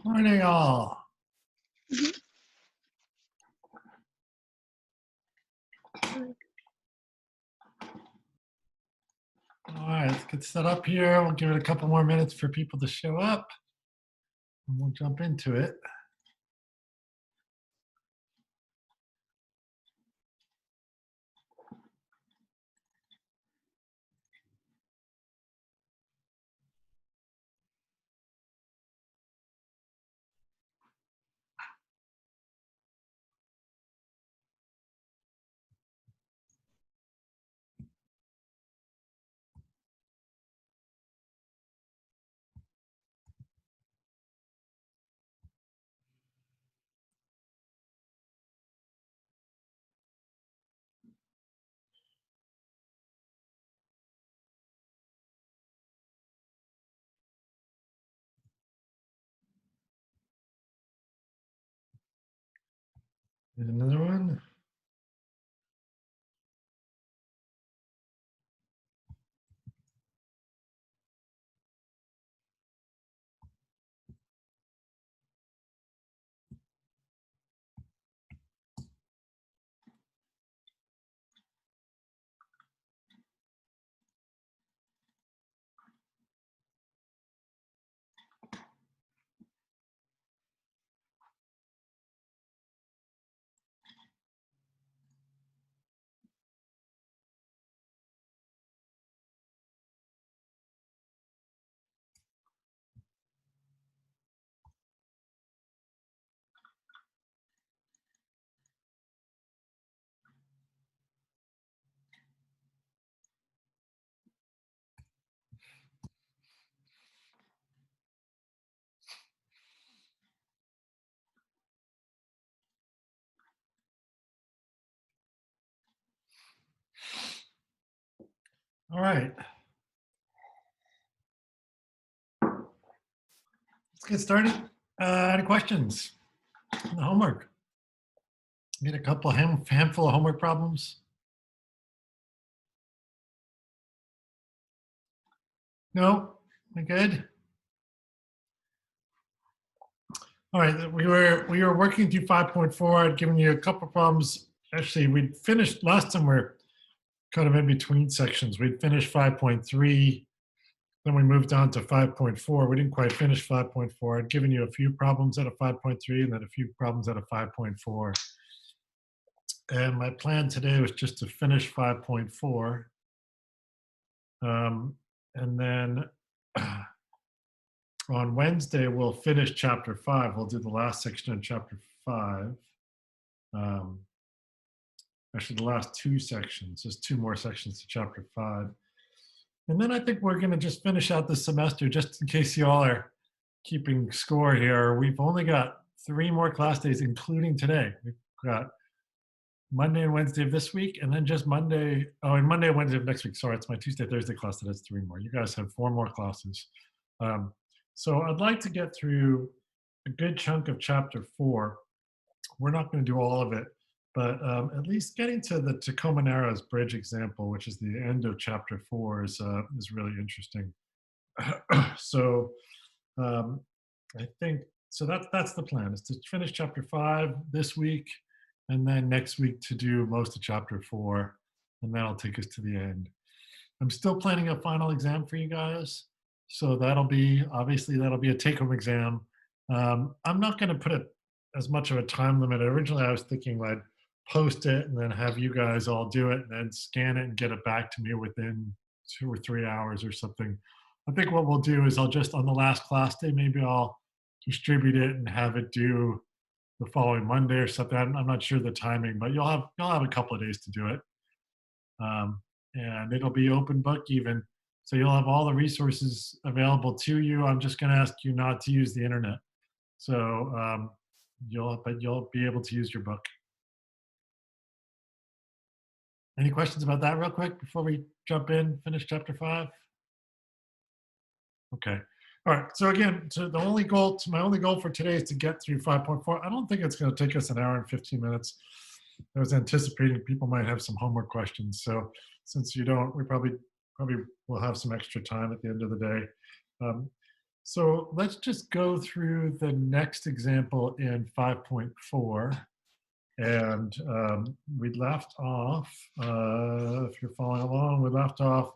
Morning, all. All right, let's get set up here. We'll give it a couple more minutes for people to show up, and we'll jump into it. There's another one. All right. Let's get started. Any questions on the homework? Get a couple handful of homework problems. No, we good. All right, we were working through 5.4. I'd given you a couple problems. Actually, we'd finished last time. We're kind of in between sections. We'd finished 5.3. Then we moved on to 5.4. We didn't quite finish 5.4. I'd given you a few problems out of 5.3 and then a few problems out of 5.4. And my plan today was just to finish 5.4. And then on Wednesday, we'll finish chapter 5. We'll do the last section in chapter 5. Actually, the last two sections, just two more sections to chapter 5. And then I think we're going to just finish out the semester, just in case you all are keeping score here. We've only got 3 more class days, including today. We've got Monday and Wednesday of this week, and then just Monday. Oh, and Monday and Wednesday of next week. Sorry, it's my Tuesday, Thursday class that has 3 more. You guys have 4 more classes. So I'd like to get through a good chunk of chapter 4. We're not going to do all of it, but at least getting to the Tacoma Narrows Bridge example, which is the end of chapter 4, is really interesting. So I think so. That's the plan: is to finish chapter 5 this week, and then next week to do most of chapter 4, and that'll take us to the end. I'm still planning a final exam for you guys, so that'll be a take-home exam. I'm not going to put as much of a time limit. Originally, I was thinking I'd post it and then have you guys all do it and then scan it and get it back to me within 2 or 3 hours or something. I think what we'll do is I'll just, on the last class day, maybe I'll distribute it and have it due the following Monday or something. I'm not sure the timing, but you'll have a couple of days to do it. And it'll be open book even. So you'll have all the resources available to you. I'm just going to ask you not to use the internet. So you'll be able to use your book. Any questions about that real quick before we jump in, finish chapter 5? Okay. All right. So again, my only goal for today is to get through 5.4. I don't think it's going to take us an hour and 15 minutes. I was anticipating people might have some homework questions. So since you don't, we probably will have some extra time at the end of the day. So let's just go through the next example in 5.4. And we left off, if you're following along, we left off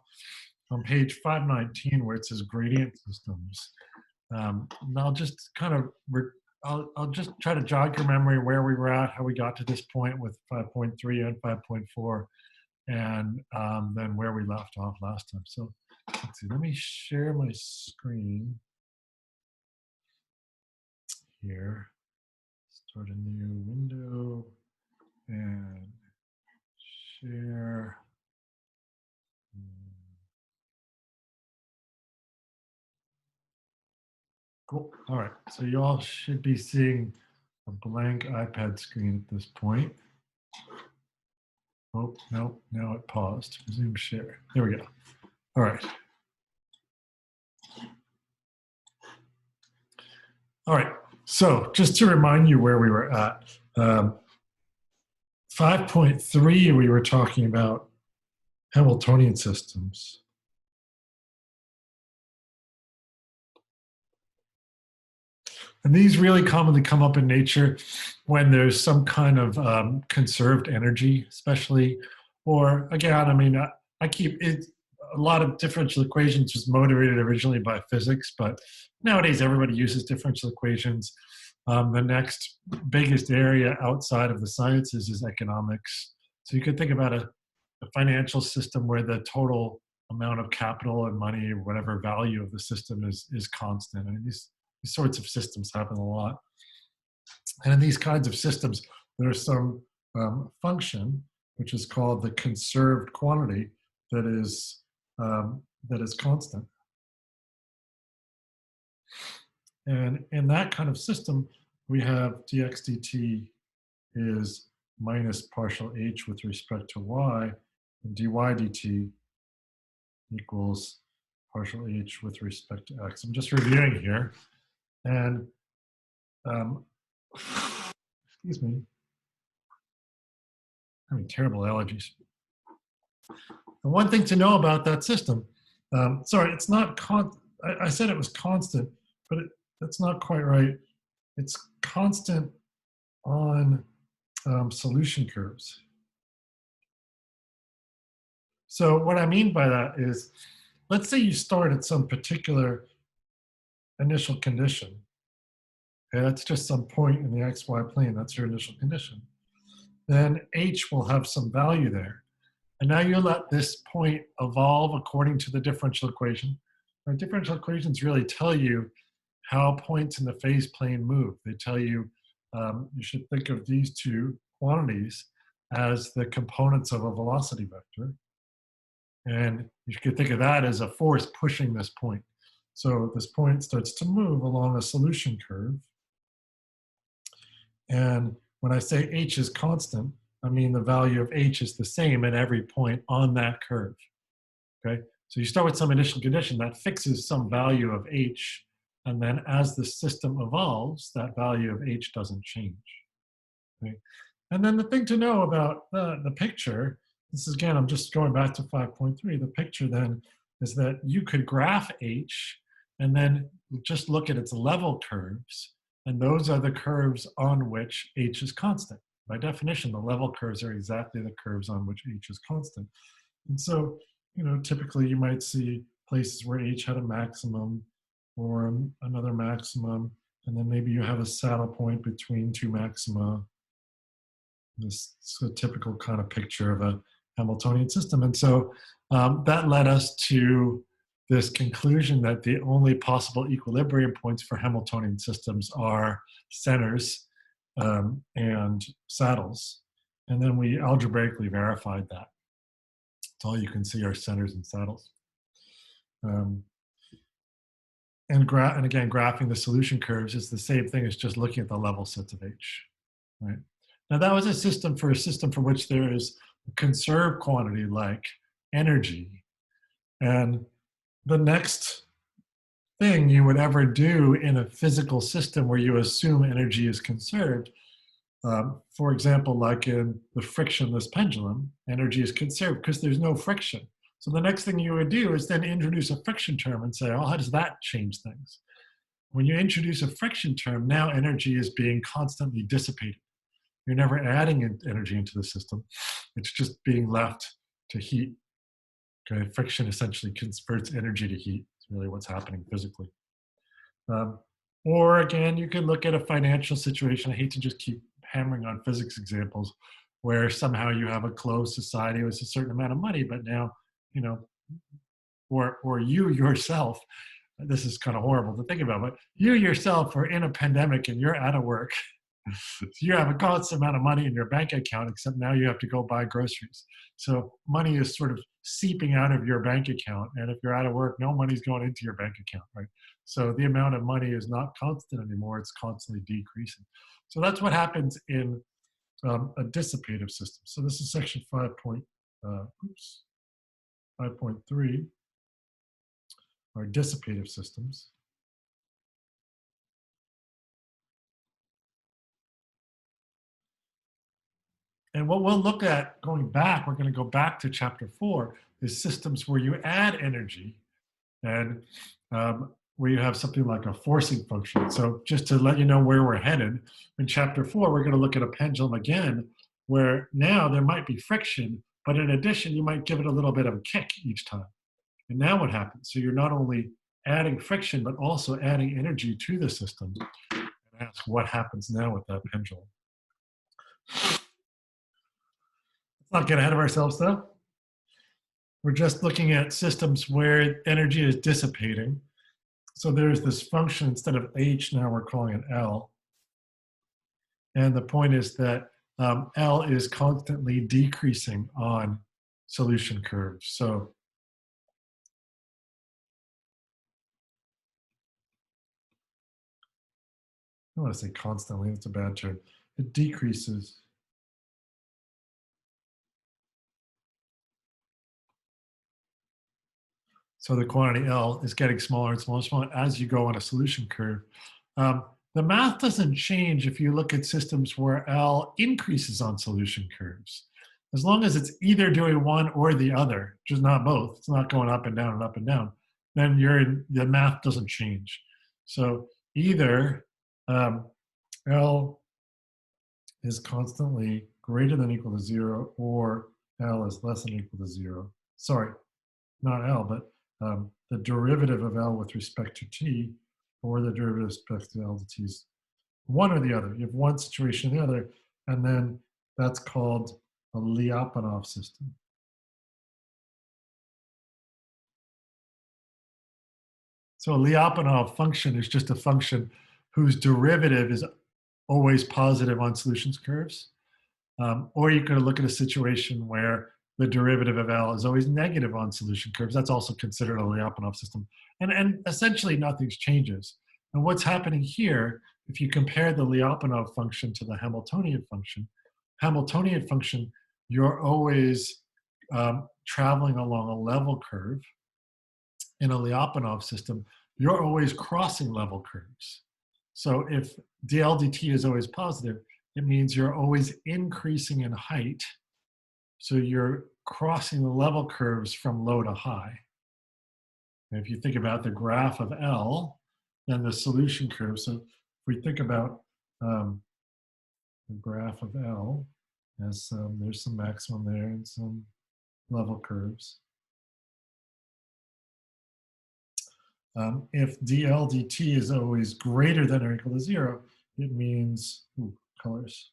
on page 519 where it says gradient systems. And I'll just kind of, I'll just try to jog your memory where we were at, how we got to this point with 5.3 and 5.4, and then where we left off last time. So let's see, let me share my screen here. Start a new window and share. Cool. All right. So you all should be seeing a blank iPad screen at this point. Oh, no, now it paused. Resume share. There we go. All right. All right. So just to remind you where we were at, 5.3, we were talking about Hamiltonian systems. And these really commonly come up in nature when there's some kind of conserved energy, especially, or again, I mean, I keep it, a lot of differential equations was motivated originally by physics, but nowadays everybody uses differential equations. The next biggest area outside of the sciences is economics. So you could think about a financial system where the total amount of capital and money, or whatever value of the system is constant. I mean, these sorts of systems happen a lot. And in these kinds of systems, there's some function, which is called the conserved quantity, that is constant. And in that kind of system, we have dx dt is minus partial h with respect to y, and dy dt equals partial h with respect to x. I'm just reviewing here. And excuse me, I'm having terrible allergies. And one thing to know about that system, sorry, it's not I said it was constant, but that's not quite right. It's constant on solution curves. So what I mean by that is, let's say you start at some particular initial condition. Okay, that's just some point in the xy plane. That's your initial condition. Then h will have some value there. And now you let this point evolve according to the differential equation. Our differential equations really tell you how points in the phase plane move. They tell you you should think of these two quantities as the components of a velocity vector. And you could think of that as a force pushing this point. So this point starts to move along a solution curve. And when I say h is constant, I mean the value of h is the same at every point on that curve. Okay, so you start with some initial condition that fixes some value of h, and then as the system evolves, that value of h doesn't change. Okay? And then the thing to know about the picture, this is again, I'm just going back to 5.3, the picture then is that you could graph h and then just look at its level curves, and those are the curves on which h is constant. By definition, the level curves are exactly the curves on which h is constant. And so, you know, typically you might see places where h had a maximum or another maximum, and then maybe you have a saddle point between two maxima. This is a typical kind of picture of a Hamiltonian system. And so that led us to this conclusion that the only possible equilibrium points for Hamiltonian systems are centers and saddles. And then we algebraically verified that. That's all you can see are centers and saddles. And again, graphing the solution curves is the same thing as just looking at the level sets of h, right? Now that was a system for which there is a conserved quantity like energy. And the next thing you would ever do in a physical system where you assume energy is conserved, for example, like in the frictionless pendulum, energy is conserved because there's no friction. So the next thing you would do is then introduce a friction term and say, oh, how does that change things? when you introduce a friction term, now energy is being constantly dissipated. You're never adding energy into the system. It's just being left to heat. Okay, friction essentially converts energy to heat. It's really what's happening physically. Or again, you can look at a financial situation. I hate to just keep hammering on physics examples where somehow you have a closed society with a certain amount of money, but now, you know, or you yourself, this is kind of horrible to think about, but you yourself are in a pandemic and you're out of work. So you have a constant amount of money in your bank account, except now you have to go buy groceries. So money is sort of seeping out of your bank account. And if you're out of work, no money's going into your bank account, right? So the amount of money is not constant anymore. It's constantly decreasing. So that's what happens in a dissipative system. So this is section 5.3, are dissipative systems. And what we'll look at going back, we're going to go back to chapter 4, is systems where you add energy and where you have something like a forcing function. So just to let you know where we're headed, in chapter 4, we're going to look at a pendulum again, where now there might be friction, but in addition, you might give it a little bit of a kick each time. And now what happens? So you're not only adding friction, but also adding energy to the system. And ask what happens now with that pendulum. Let's not get ahead of ourselves though. We're just looking at systems where energy is dissipating. So there's this function, instead of H, now we're calling it L. And the point is that L is constantly decreasing on solution curves. So I don't want to say constantly, it's a bad term. It decreases. So the quantity L is getting smaller and smaller and smaller as you go on a solution curve. The math doesn't change if you look at systems where L increases on solution curves. As long as it's either doing one or the other, just not both, it's not going up and down, then the math doesn't change. So either L is constantly greater than or equal to 0, or L is less than or equal to 0. Sorry, not L, but the derivative of L with respect to t, or the derivative with respect to L to t is one or the other. You have one situation or the other, and then that's called a Lyapunov system. So a Lyapunov function is just a function whose derivative is always positive on solutions curves. Or you could look at a situation where the derivative of L is always negative on solution curves. That's also considered a Lyapunov system. And essentially nothing changes. And what's happening here, if you compare the Lyapunov function to the Hamiltonian function, you're always traveling along a level curve. In a Lyapunov system, you're always crossing level curves. So if dl dt is always positive, it means you're always increasing in height. So you're crossing the level curves from low to high. And if you think about the graph of L, then the solution curve. So if we think about the graph of L, as there's some maximum there and some level curves. If dl dt is always greater than or equal to 0, it means, colors.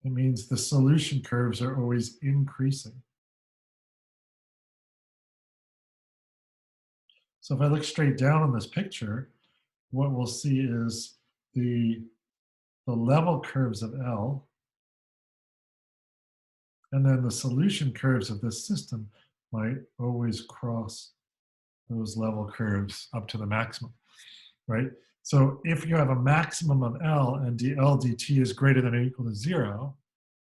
It means the solution curves are always increasing. So if I look straight down on this picture, what we'll see is the level curves of L, and then the solution curves of this system might always cross those level curves up to the maximum, right? So if you have a maximum of L and dl dt is greater than or equal to 0,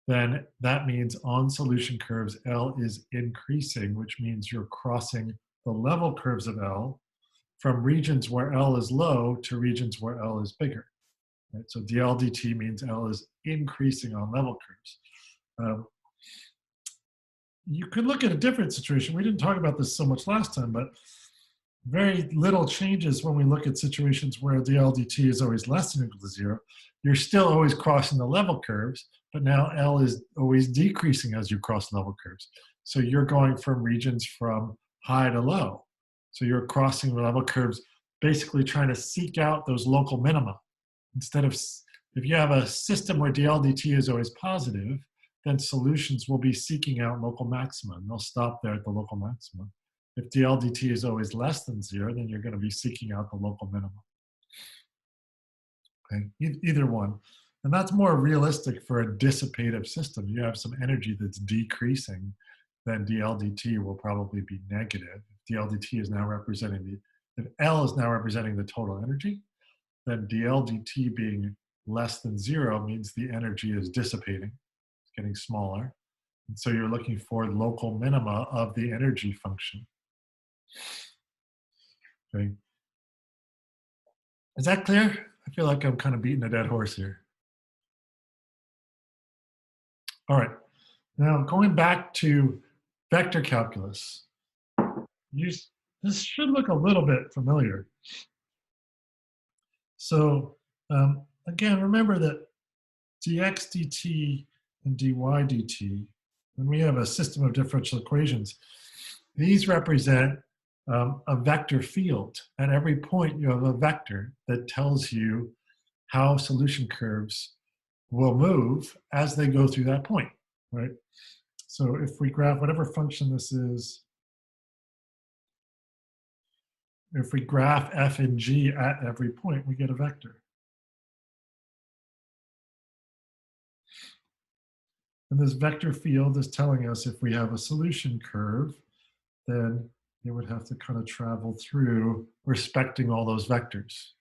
then that means on solution curves, L is increasing, which means you're crossing the level curves of L from regions where L is low to regions where L is bigger. Right? So dl dt means L is increasing on level curves. You could look at a different situation. We didn't talk about this so much last time, but very little changes when we look at situations where dl dt is always less than or equal to 0. You're still always crossing the level curves, but now L is always decreasing as you cross level curves. So you're going from regions from high to low. So you're crossing the level curves, basically trying to seek out those local minima. Instead of, if you have a system where dl dt is always positive, then solutions will be seeking out local maxima, and they'll stop there at the local maxima. If dl dt is always less than 0, then you're going to be seeking out the local minimum. Okay, either one. And that's more realistic for a dissipative system. You have some energy that's decreasing, then dl dt will probably be negative. If dl dt is now representing if L is now representing the total energy, then dl dt being less than 0 means the energy is dissipating, it's getting smaller. And so you're looking for local minima of the energy function. Okay. Is that clear? I feel like I'm kind of beating a dead horse here. All right. Now, going back to vector calculus, this should look a little bit familiar. So again, remember that dx dt and dy dt, when we have a system of differential equations, these represent a vector field. At every point, you have a vector that tells you how solution curves will move as they go through that point, right? So if we graph whatever function this is, if we graph f and g at every point, we get a vector. And this vector field is telling us if we have a solution curve, then it would have to kind of travel through respecting all those vectors.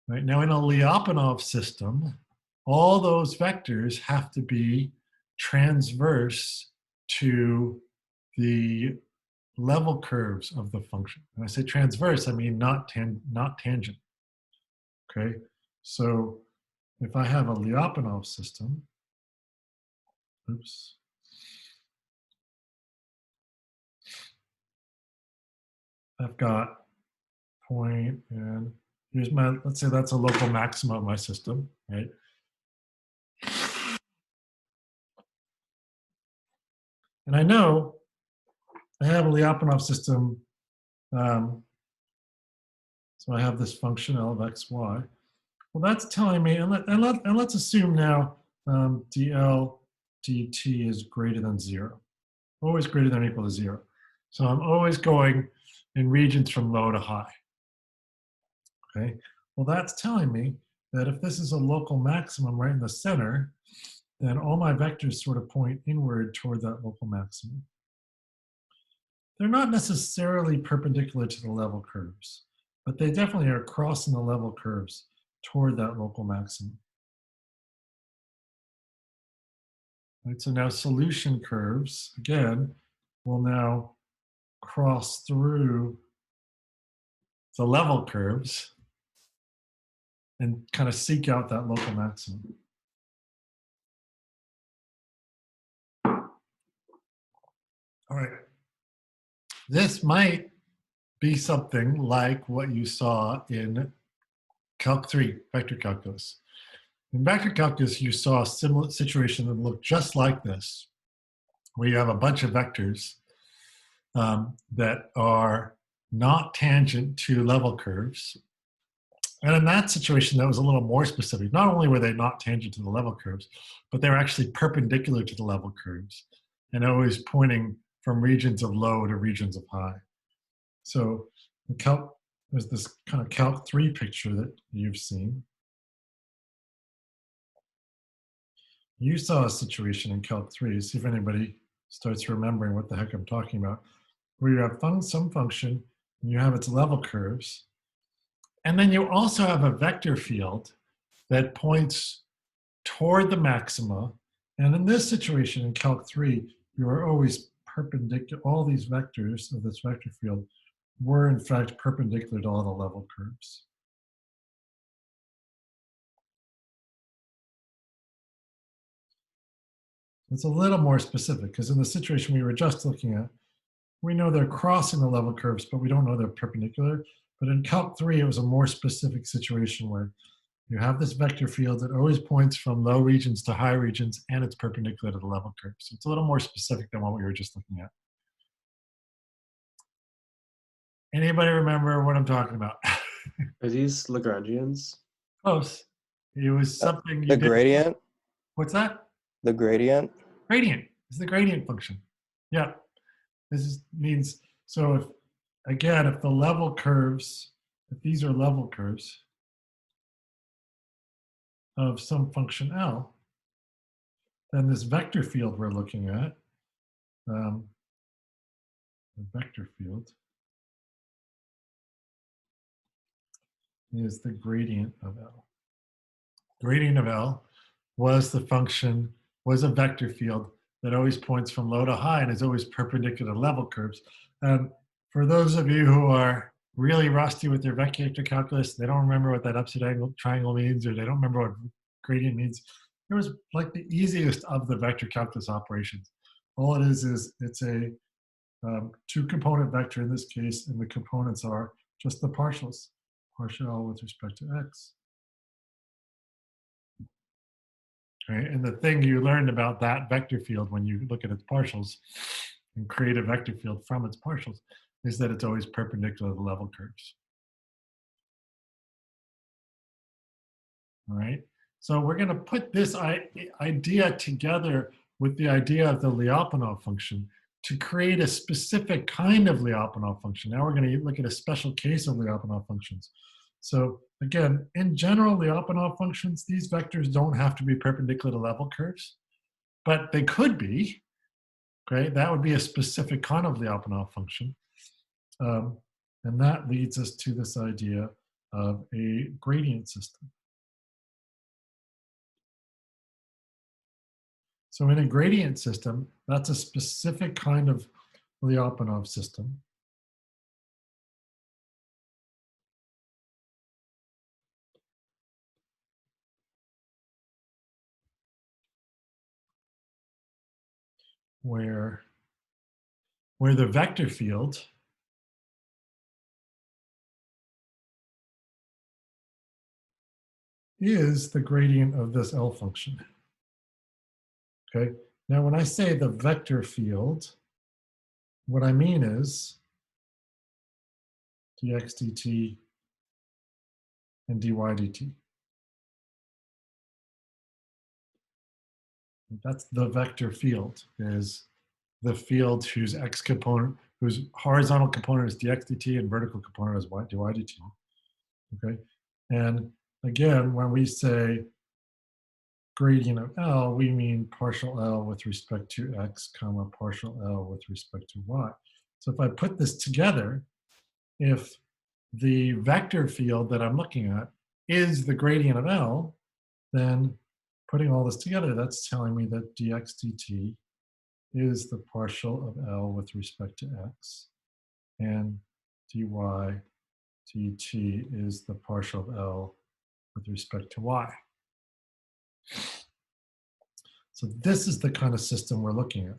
Right now, in a Lyapunov system, all those vectors have to be transverse to the level curves of the function. When I say transverse, I mean not tangent. Okay, so if I have a Lyapunov system, oops. I've got point, and here's my, let's say that's a local maxima of my system, right? And I know I have a Lyapunov system, so I have this function L of x, y. Well, that's telling me, and let's assume now dl dt is greater than 0, always greater than or equal to 0. So I'm always going in regions from low to high. Okay, well, that's telling me that if this is a local maximum right in the center, then all my vectors sort of point inward toward that local maximum. They're not necessarily perpendicular to the level curves, but they definitely are crossing the level curves toward that local maximum. Right, so now solution curves, again, will now cross through the level curves and kind of seek out that local maximum. All right. This might be something like what you saw in Calc 3, vector calculus. In vector calculus, you saw a similar situation that looked just like this, where you have a bunch of vectors that are not tangent to level curves. And in that situation, that was a little more specific. Not only were they not tangent to the level curves, but they were actually perpendicular to the level curves and always pointing from regions of low to regions of high. So there's this kind of Calc 3 picture that you've seen. You saw a situation in Calc 3, see if anybody starts remembering what the heck I'm talking about, where you have some function and you have its level curves, and then you also have a vector field that points toward the maxima. And in this situation in Calc 3, you are always perpendicular. All these vectors of this vector field were in fact perpendicular to all the level curves. It's a little more specific because in the situation we were just looking at, we know they're crossing the level curves, but we don't know they're perpendicular. But in Calc 3, it was a more specific situation where you have this vector field that always points from low regions to high regions, and it's perpendicular to the level curve. So it's a little more specific than what we were just looking at. Anybody remember what I'm talking about? Are these Lagrangians? Close. It was something you The did. gradient? What's that? The gradient? Gradient. It's the gradient function. Yeah. Means, so if, again, if the level curves, if these are level curves of some function L, then this vector field we're looking at, the vector field is the gradient of L. Gradient of L was the function, was a vector field that always points from low to high and is always perpendicular to level curves. For those of you who are really rusty with their vector calculus, they don't remember what that upside triangle means, or they don't remember what gradient means. It was like the easiest of the vector calculus operations. All it is it's a two-component vector in this case, and the components are just the partials, partial L with respect to x. Right? And the thing you learned about that vector field when you look at its partials and create a vector field from its partials is that it's always perpendicular to the level curves. All right, so we're going to put this idea together with the idea of the Lyapunov function to create a specific kind of Lyapunov function. Now we're going to look at a special case of Lyapunov functions. So again, in general, Lyapunov functions, these vectors don't have to be perpendicular to level curves, but they could be. Okay, that would be a specific kind of Lyapunov function. And that leads us to this idea of a gradient system. So in a gradient system, that's a specific kind of Lyapunov system. Where the vector field is the gradient of this L function. Okay, now when I say the vector field, what I mean is dx dt and dy dt. That's the vector field, is the field whose x component, whose horizontal component is dx dt and vertical component is dy dt. Okay, and again, when we say gradient of L, we mean partial L with respect to x, comma, partial L with respect to y. So if I put this together, if the vector field that I'm looking at is the gradient of L, then putting all this together, that's telling me that dx dt is the partial of L with respect to x, and dy dt is the partial of L with respect to y. So this is the kind of system we're looking at.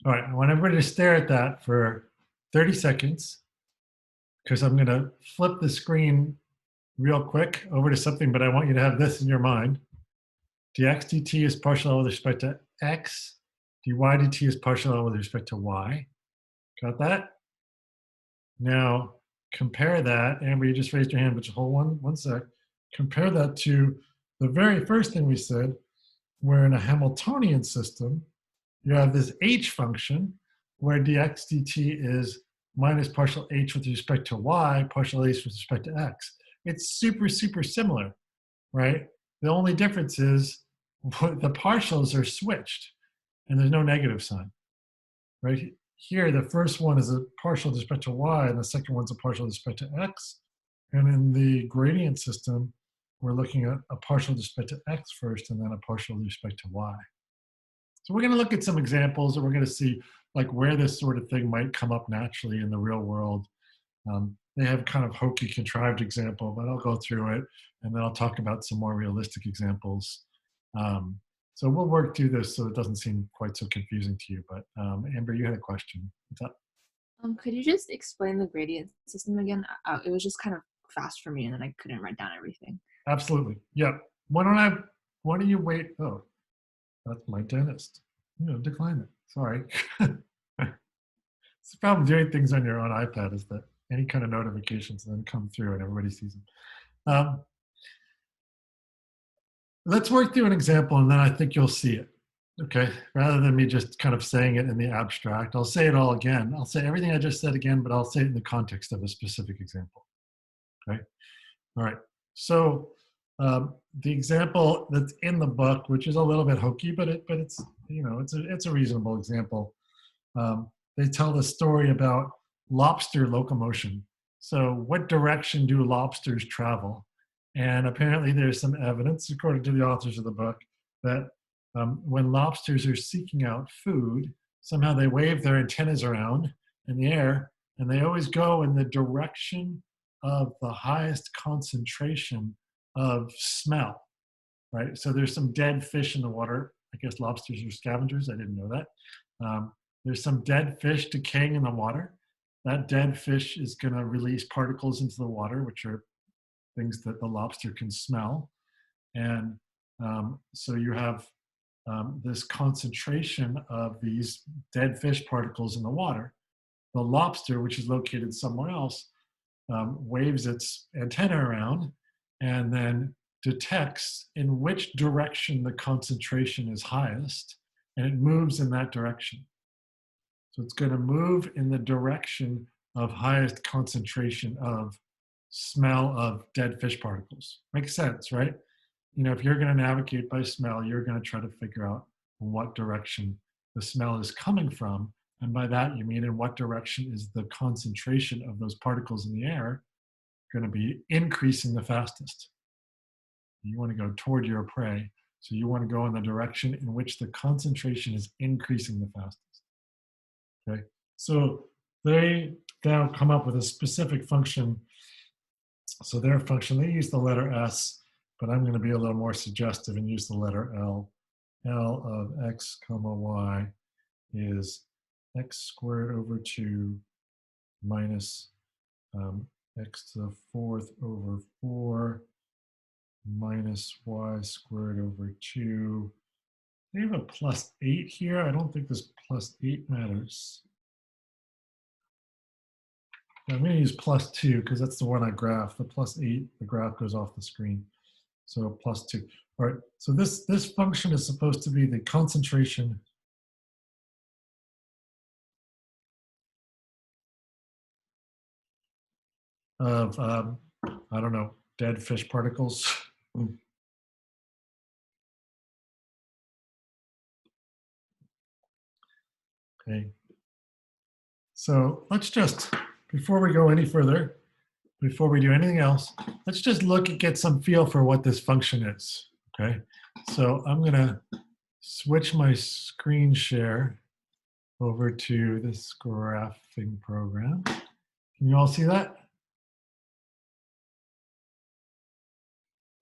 All right, I want everybody to stare at that for 30 seconds because I'm going to flip the screen real quick over to something, but I want you to have this in your mind. Dx dt is partial L with respect to x. Dy dt is partial L with respect to y. Got that? Now, compare that. Amber, you just raised your hand, but just hold one sec. Compare that to the very first thing we said, where in a Hamiltonian system, you have this h function where dx dt is minus partial h with respect to y, partial h with respect to x. It's super, super similar, right? The only difference is the partials are switched and there's no negative sign, right? Here, the first one is a partial with respect to y and the second one's a partial with respect to x. And in the gradient system, we're looking at a partial with respect to x first and then a partial with respect to y. So we're going to look at some examples and we're going to see like where this sort of thing might come up naturally in the real world. They have kind of hokey contrived example, but I'll go through it and then I'll talk about some more realistic examples. So we'll work through this so it doesn't seem quite so confusing to you. But Amber, you had a question. What's up? Could you just explain the gradient system again? It was just kind of fast for me, and then I couldn't write down everything. Absolutely. Yeah. Why don't you wait? Oh, that's my dentist. Decline it. Sorry. It's the problem doing things on your own iPad is that any kind of notifications then come through and everybody sees them. Let's work through an example and then I think you'll see it. Okay. Rather than me just kind of saying it in the abstract, I'll say it all again. I'll say everything I just said again, but I'll say it in the context of a specific example. Okay. All right. So the example that's in the book, which is a little bit hokey, but it's it's a reasonable example. They tell the story about lobster locomotion. So what direction do lobsters travel? And apparently there's some evidence, according to the authors of the book, that when lobsters are seeking out food, somehow they wave their antennas around in the air, and they always go in the direction of the highest concentration of smell, right? So there's some dead fish in the water. I guess lobsters are scavengers. I didn't know that. There's some dead fish decaying in the water. That dead fish is going to release particles into the water, which are things that the lobster can smell. And so you have this concentration of these dead fish particles in the water. The lobster, which is located somewhere else, waves its antenna around and then detects in which direction the concentration is highest, and it moves in that direction. So it's going to move in the direction of highest concentration of smell of dead fish particles. Makes sense, right? If you're going to navigate by smell, you're going to try to figure out in what direction the smell is coming from. And by that, you mean in what direction is the concentration of those particles in the air going to be increasing the fastest? You want to go toward your prey. So you want to go in the direction in which the concentration is increasing the fastest. Okay, so they now come up with a specific function. So their function, they use the letter S, but I'm going to be a little more suggestive and use the letter L. L of x comma y is x squared over 2 minus x to the 4th over 4 minus y squared over 2. They have a plus 8 here. I don't think this plus 8 matters. I'm going to use plus 2 because that's the one I graphed. The plus 8, the graph goes off the screen. So plus 2. All right, so this function is supposed to be the concentration of, I don't know, dead fish particles. Okay. So let's just, before we go any further, before we do anything else, let's just get some feel for what this function is, okay? So I'm gonna switch my screen share over to this graphing program. Can you all see that?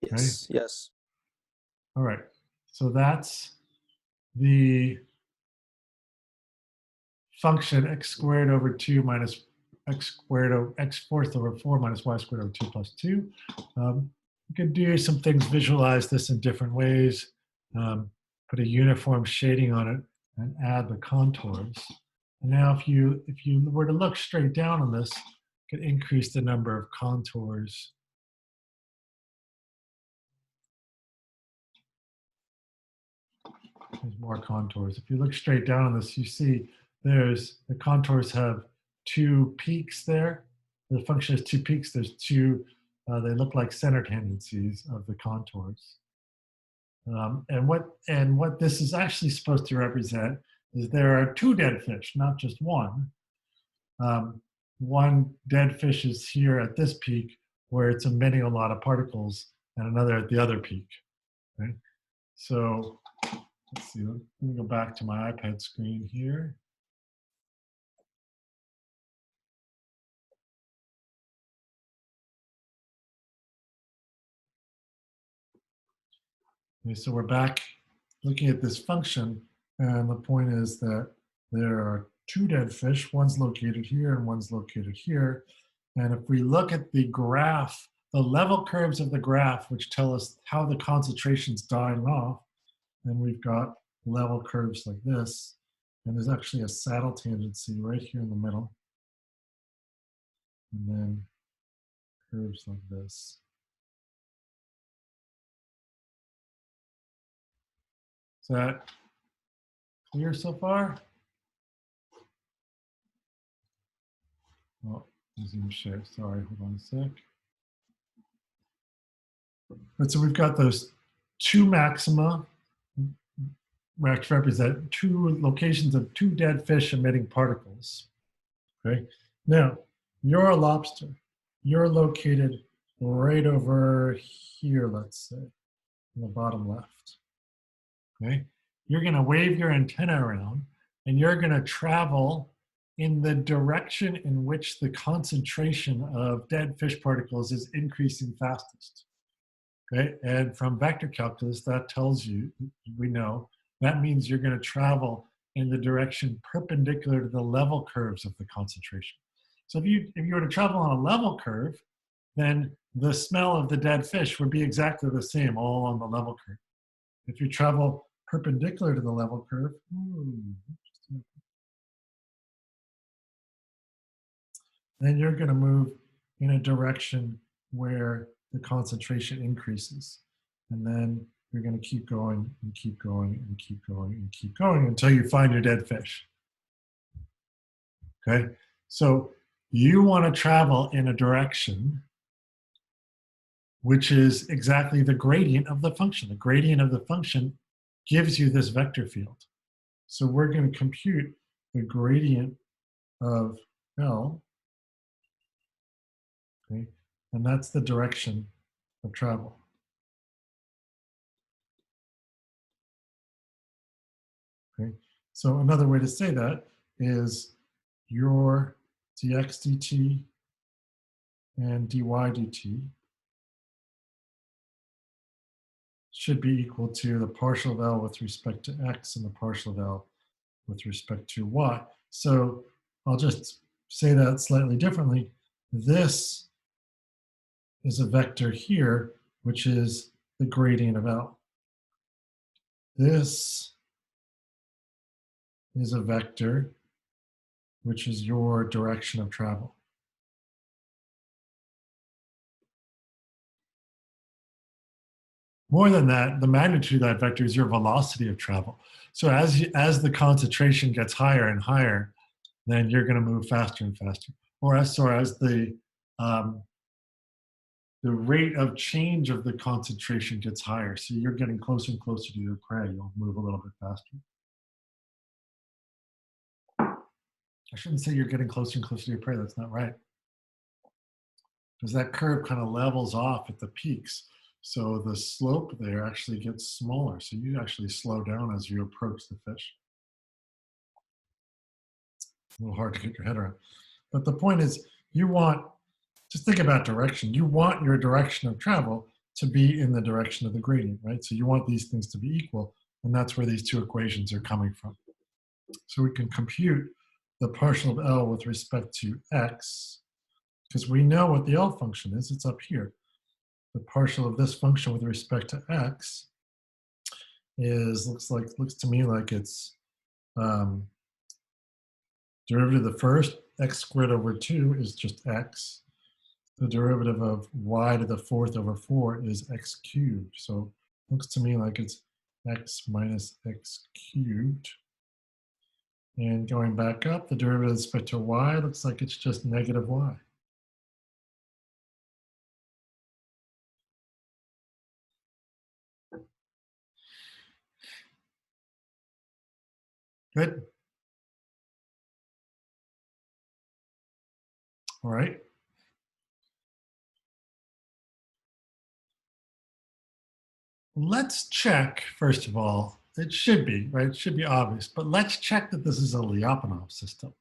Yes, Okay. yes. All right, so that's the function x squared over 2 minus x squared over x fourth over 4 minus y squared over 2 plus 2. You can do some things, visualize this in different ways, put a uniform shading on it and add the contours. And now if you were to look straight down on this, you could increase the number of contours. There's more contours. If you look straight down on this, you see the contours have 2 peaks there. The function has 2 peaks. There's 2, they look like center tendencies of the contours. And what this is actually supposed to represent is there are 2 dead fish, not just one. One dead fish is here at this peak where it's emitting a lot of particles, and another at the other peak. Okay? So let's see, let me go back to my iPad screen here. Okay, so we're back looking at this function, and the point is that there are two dead fish. One's located here and one's located here. And if we look at the graph, the level curves of the graph, which tell us how the concentration's dying off, then we've got level curves like this. And there's actually a saddle tangency right here in the middle. And then curves like this. Is that clear so far? Oh, zoom share. Sorry, hold on a sec. But so we've got those two maxima, which represent two locations of two dead fish emitting particles. Okay. Now, you're a lobster. You're located right over here, let's say, in the bottom left. Okay. You're going to wave your antenna around, and you're going to travel in the direction in which the concentration of dead fish particles is increasing fastest. Okay, and from vector calculus, that tells you, we know, that means you're going to travel in the direction perpendicular to the level curves of the concentration. So if you were to travel on a level curve, then the smell of the dead fish would be exactly the same all on the level curve. If you travel perpendicular to the level curve, then you're going to move in a direction where the concentration increases. And then you're going to keep going and keep going and keep going and keep going until you find your dead fish. Okay, so you want to travel in a direction which is exactly the gradient of the function. The gradient of the function gives you this vector field. So we're going to compute the gradient of L, okay, and that's the direction of travel. Okay, so another way to say that is your dx dt and dy dt should be equal to the partial of L with respect to x and the partial of L with respect to y. So I'll just say that slightly differently. This is a vector here, which is the gradient of L. This is a vector, which is your direction of travel. More than that, the magnitude of that vector is your velocity of travel. So as the concentration gets higher and higher, then you're going to move faster and faster. Or as the rate of change of the concentration gets higher, so you're getting closer and closer to your prey, you'll move a little bit faster. I shouldn't say you're getting closer and closer to your prey, that's not right. Because that curve kind of levels off at the peaks. So the slope there actually gets smaller. So you actually slow down as you approach the fish. A little hard to get your head around. But the point is, you want, just think about direction. You want your direction of travel to be in the direction of the gradient, right? So you want these things to be equal, and that's where these two equations are coming from. So we can compute the partial of L with respect to x, because we know what the L function is, it's up here. The partial of this function with respect to x is, looks to me like it's derivative of the first, x squared over 2 is just x. The derivative of y to the fourth over 4 is x cubed. So it looks to me like it's x minus x cubed. And going back up, the derivative with respect to y looks like it's just negative y. Good. All right. Let's check, first of all, it should be, right? It should be obvious, but let's check that this is a Lyapunov system,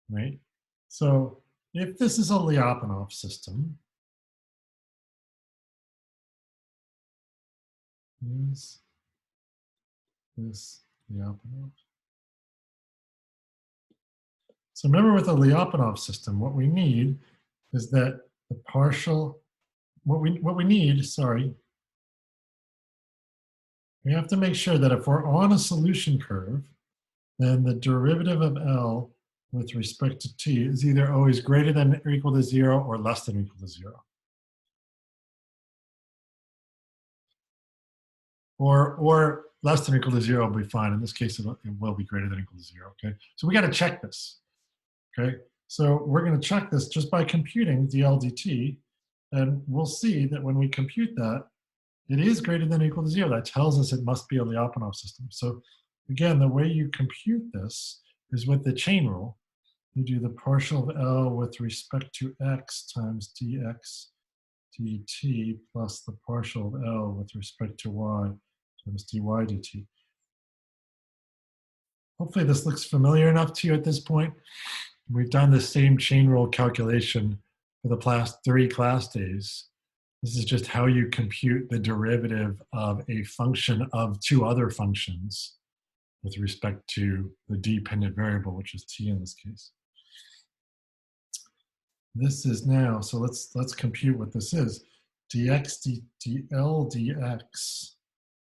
right? So if this is a Lyapunov system, this Lyapunov. So remember with the Lyapunov system, what we need is that the partial, what we need, sorry, we have to make sure that if we're on a solution curve, then the derivative of L with respect to t is either always greater than or equal to 0 or less than or equal to 0. Or less than or equal to 0 will be fine. In this case, it will be greater than or equal to 0, okay? So we got to check this, okay? So we're going to check this just by computing dl dt, and we'll see that when we compute that, it is greater than or equal to 0. That tells us it must be a Lyapunov system. So again, the way you compute this is with the chain rule. You do the partial of L with respect to x times dx dt plus the partial of L with respect to y times dy dt. Hopefully this looks familiar enough to you at this point. We've done the same chain rule calculation for the past 3 class days. This is just how you compute the derivative of a function of 2 other functions with respect to the dependent variable, which is t in this case. This is now, so let's compute what this is. dx dl dx,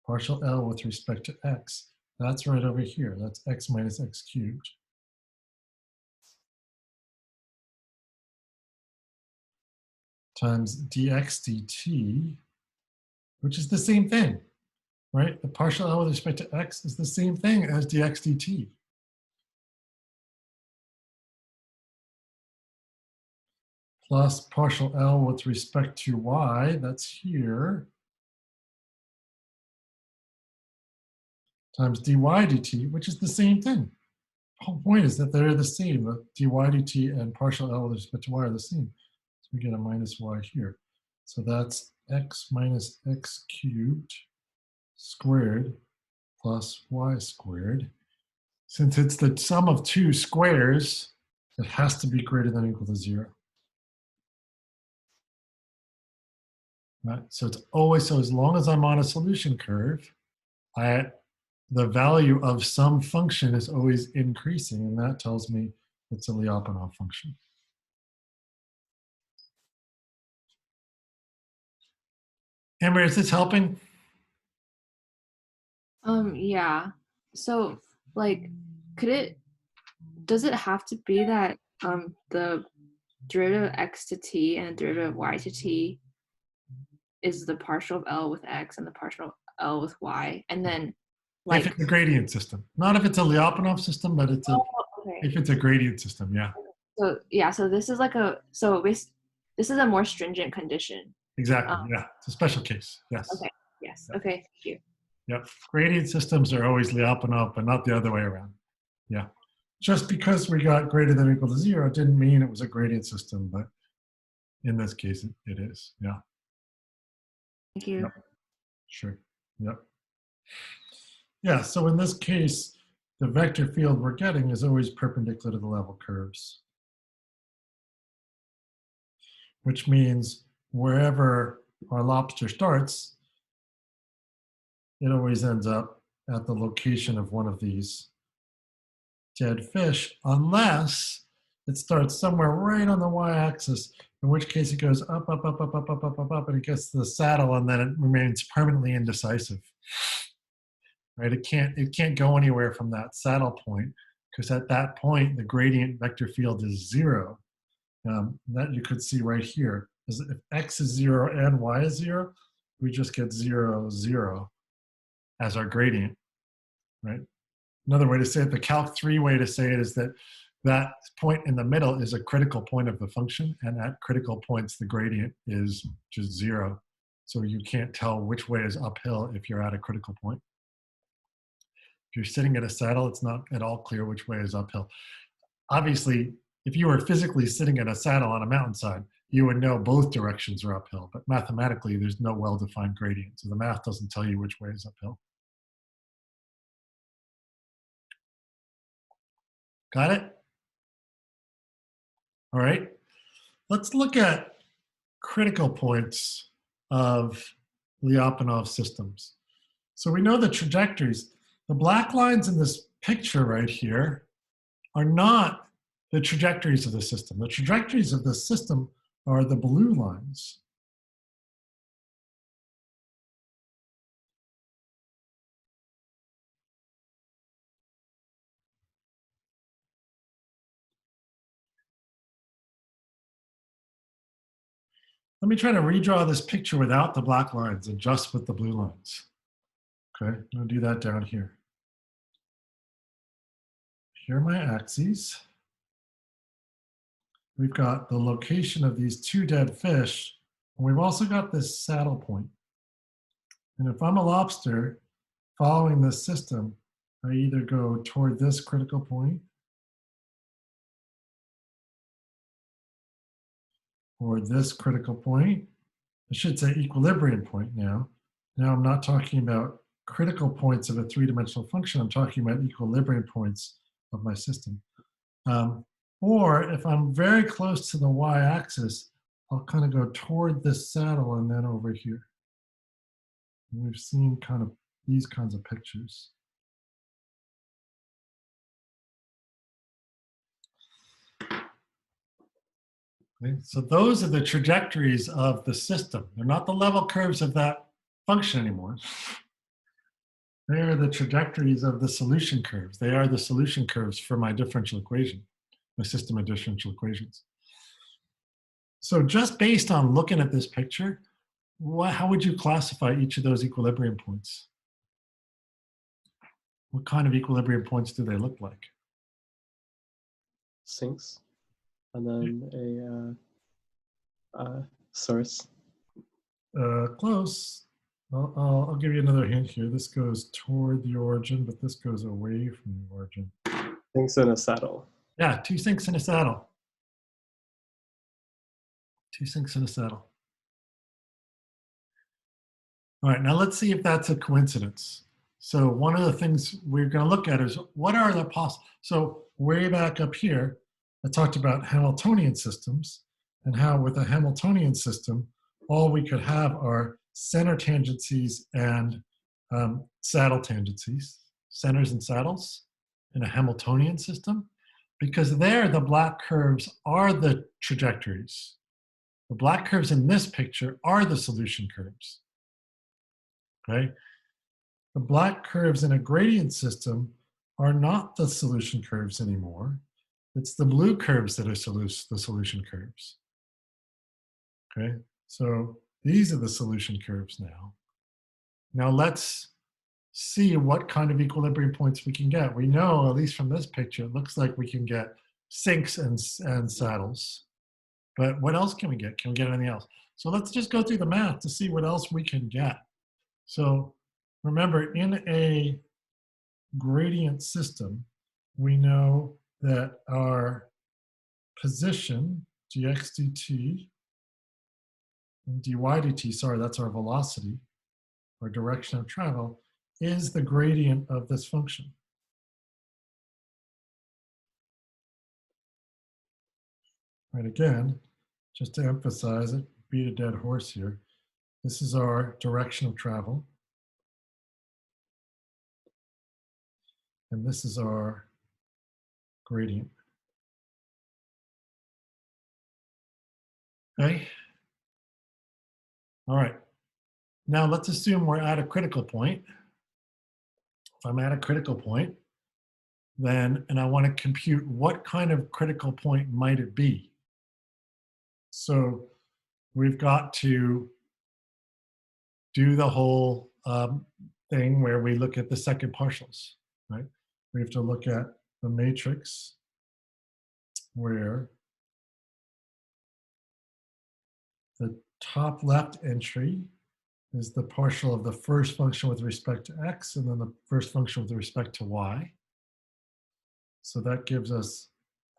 partial L with respect to x. That's right over here. That's x minus x cubed. Times dx dt, which is the same thing, right? The partial L with respect to x is the same thing as dx dt. Plus partial L with respect to y, that's here, times dy dt, which is the same thing. The whole point is that they're the same. The dy dt and partial L with respect to y are the same. So we get a minus y here. So that's x minus x cubed squared plus y squared. Since it's the sum of 2 squares, it has to be greater than or equal to 0. Right? So it's always, so as long as I'm on a solution curve, the value of some function is always increasing, and that tells me it's a Lyapunov function. Amber, is this helping? Yeah. So like, does it have to be that the derivative of x to t and the derivative of y to t is the partial of L with x and the partial of L with y, and then like, if it's a gradient system, not if it's a Lyapunov system, but it's a, okay. if it's a gradient system, yeah. So yeah, so this is like this is a more stringent condition. Exactly, yeah. It's a special case, yes. Okay. Yes. Yep. Okay. Thank you. Yep. Gradient systems are always Lyapunov, but not the other way around. Yeah. Just because we got greater than or equal to 0 didn't mean it was a gradient system, but in this case, it is. Yeah. Thank you. Yep. Sure. Yep. Yeah, so in this case, the vector field we're getting is always perpendicular to the level curves, which means wherever our lobster starts, it always ends up at the location of one of these dead fish, unless it starts somewhere right on the y-axis, in which case it goes up, up, up, up, up, up, up, up, up, and it gets to the saddle, and then it remains permanently indecisive. Right? It can't go anywhere from that saddle point, because at that point the gradient vector field is 0. That you could see right here. Is if x is 0 and y is 0, we just get 0, 0 as our gradient, right? Another way to say it, the Calc 3 way to say it is that that point in the middle is a critical point of the function, and at critical points the gradient is just 0. So you can't tell which way is uphill if you're at a critical point. If you're sitting at a saddle, it's not at all clear which way is uphill. Obviously, if you were physically sitting at a saddle on a mountainside, you would know both directions are uphill, but mathematically there's no well-defined gradient, so the math doesn't tell you which way is uphill. Got it? All right, let's look at critical points of Lyapunov systems. So we know the trajectories. the black lines in this picture right here are not the trajectories of the system. The trajectories of the system are the blue lines. Let me try to redraw this picture without the black lines and just with the blue lines. Okay, I'm gonna do that down here. Here are my axes. We've got the location of these two dead fish, and we've also got this saddle point. And if I'm a lobster following this system, I either go toward this critical point or this critical point. I should say equilibrium point now. Now I'm not talking about critical points of a three-dimensional function. I'm talking about equilibrium points of my system. Or if I'm very close to the y-axis, I'll kind of go toward this saddle and then over here. And we've seen kind of these kinds of pictures. Okay, so those are the trajectories of the system. They're not the level curves of that function anymore. They are the trajectories of the solution curves. They are the solution curves for my differential equation, my system of differential equations. So just based on looking at this picture, how would you classify each of those equilibrium points? What kind of equilibrium points do they look like? Sinks, and then a source. Close. I'll give you another hint here. This goes toward the origin, but this goes away from the origin. Sinks in a saddle. Yeah, two sinks in a saddle. Two sinks in a saddle. All right, now let's see if that's a coincidence. So one of the things we're going to look at is what are the possible. So way back up here, I talked about Hamiltonian systems and how with a Hamiltonian system, all we could have are center tangencies and saddle tangencies, centers and saddles in a Hamiltonian system, because there the black curves are the trajectories. The black curves in this picture are the solution curves. Okay? The black curves in a gradient system are not the solution curves anymore. It's the blue curves that are the solution curves. Okay, so these are the solution curves now. Now let's see what kind of equilibrium points we can get. We know, at least from this picture, it looks like we can get sinks and saddles. But what else can we get? Can we get anything else? So let's just go through the math to see what else we can get. So remember, in a gradient system, we know that our position, dx dt, and dy dt, sorry, that's our velocity, our direction of travel, is the gradient of this function. Right, again, just to emphasize it, beat a dead horse here, this is our direction of travel. And this is our gradient. Okay. All right. Now let's assume we're at a critical point. If I'm at a critical point, then, and I want to compute what kind of critical point might it be. So we've got to do the whole thing where we look at the second partials, right? We have to look at the matrix where the top left entry is the partial of the first function with respect to x, and then the first function with respect to y. So that gives us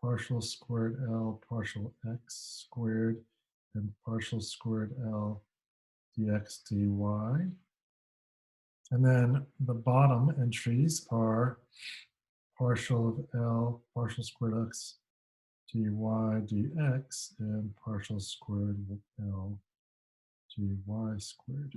partial squared L partial x squared and partial squared L dx dy. And then the bottom entries are partial of L partial squared x dy dx and partial squared of L dy squared.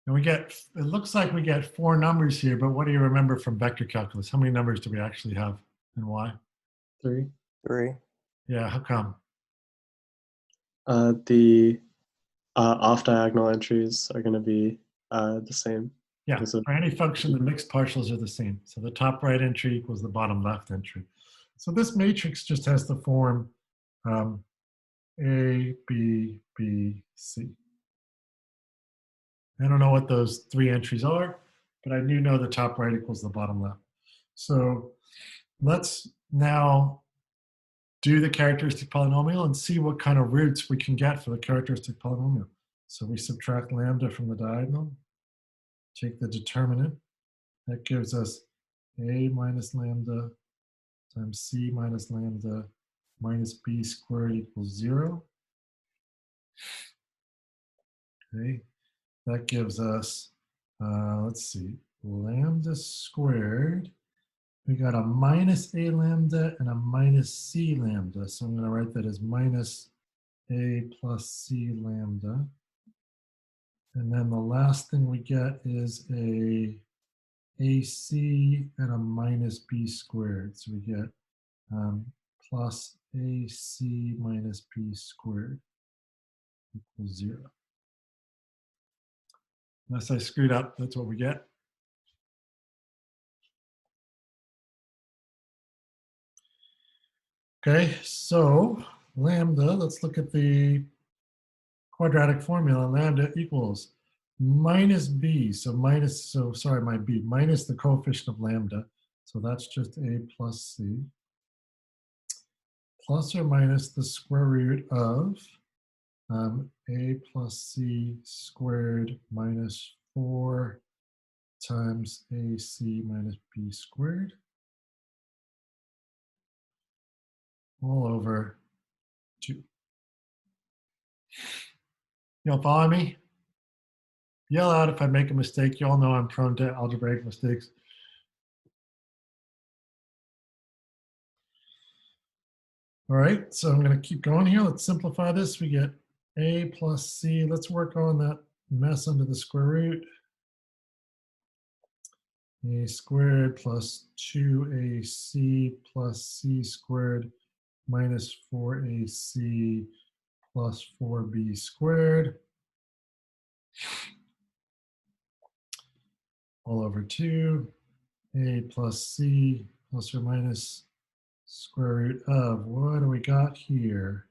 And we get, it looks like we get 4 numbers here, but what do you remember from vector calculus? How many numbers do we actually have and why? 3. 3. Yeah, how come? The off diagonal entries are going to be the same. Yeah, because of- for any function, the mixed partials are the same. So the top right entry equals the bottom left entry. So this matrix just has the form A, B, B, C. I don't know what those 3 entries are, but I do know the top right equals the bottom left. So let's now do the characteristic polynomial and see what kind of roots we can get for the characteristic polynomial. So we subtract lambda from the diagonal, take the determinant. That gives us a minus lambda times c minus lambda minus b squared equals 0. Okay, that gives us, let's see, lambda squared. We got a minus a lambda and a minus c lambda. So I'm going to write that as minus a plus c lambda. And then the last thing we get is a ac and a minus b squared. So we get plus ac minus b squared equals 0. Unless I screwed up, that's what we get. Okay, so lambda, let's look at the quadratic formula. Lambda equals minus b, sorry, my b, minus the coefficient of lambda. So that's just a plus c, plus or minus the square root of a plus c squared minus 4 times ac minus b squared all over 2. Y'all follow me? Yell out if I make a mistake. Y'all know I'm prone to algebraic mistakes. All right, so I'm going to keep going here. Let's simplify this. We get a plus c. Let's work on that mess under the square root. A squared plus 2ac plus c squared minus 4ac plus 4b squared all over 2. A plus c plus or minus square root of, what do we got here?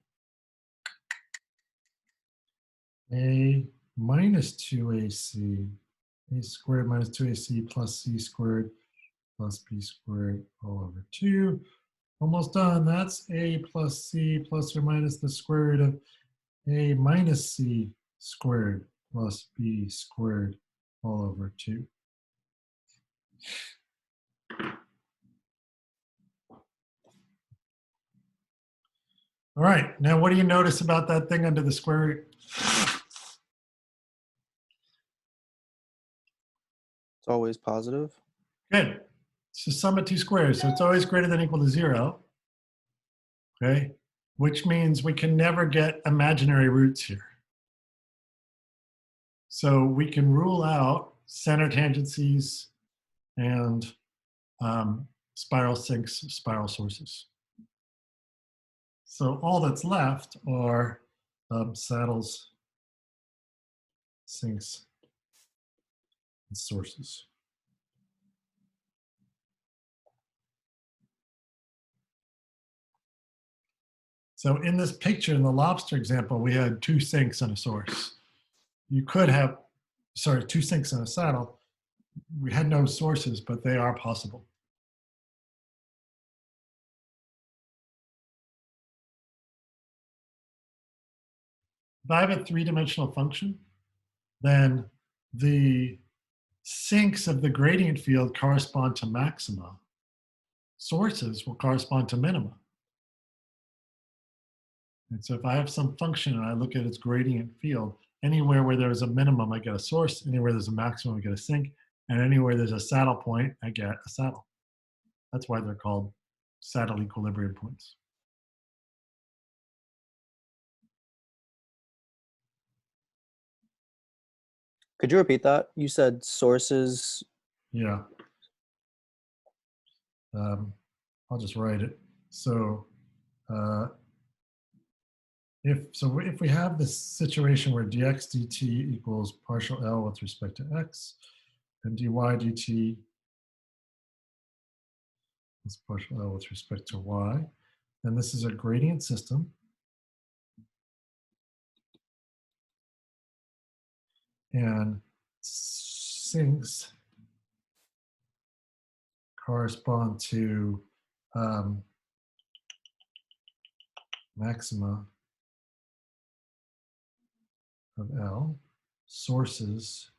A minus 2ac, a squared minus 2ac plus c squared plus b squared all over 2. Almost done. That's a plus c plus or minus the square root of a minus c squared plus b squared all over 2. All right, now what do you notice about that thing under the square root? It's always positive. Good. It's the sum of 2 squares, so it's always greater than or equal to 0. Okay, which means we can never get imaginary roots here. So we can rule out center tangencies and spiral sinks, spiral sources. So all that's left are saddles, sinks, and sources. So in this picture, in the lobster example, we had 2 sinks and a source. You could have, 2 sinks and a saddle. We had no sources, but they are possible. If I have a 3-dimensional function, then the sinks of the gradient field correspond to maxima. Sources will correspond to minima. And so if I have some function and I look at its gradient field, anywhere where there's a minimum, I get a source. Anywhere there's a maximum, I get a sink. And anywhere there's a saddle point, I get a saddle. That's why they're called saddle equilibrium points. Could you repeat that? You said sources. Yeah. I'll just write it. So if we have this situation where dx dt equals partial L with respect to x, and dy dt is partial L with respect to y, then this is a gradient system. And sinks correspond to maxima of L. Sources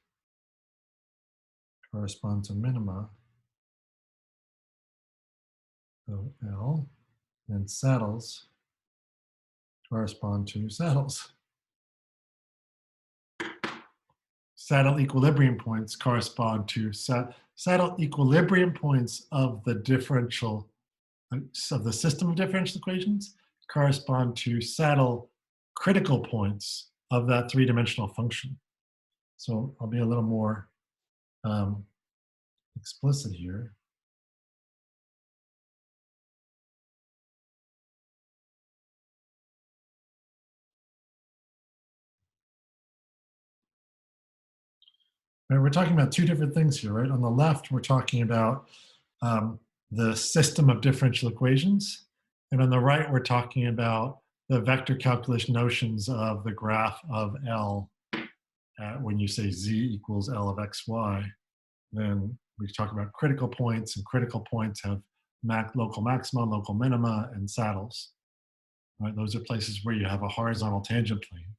correspond to minima of L. And saddles correspond to saddles. Saddle equilibrium points correspond to saddle equilibrium points of the differential of the system of differential equations correspond to saddle critical points of that three-dimensional function. So I'll be a little more explicit here. Right, we're talking about two different things here, right? On the left, we're talking about the system of differential equations. And on the right, we're talking about the vector calculus notions of the graph of L. When you say z equals L of xy, then we talk about critical points, and critical points have local maxima, local minima, and saddles. Right? Those are places where you have a horizontal tangent plane.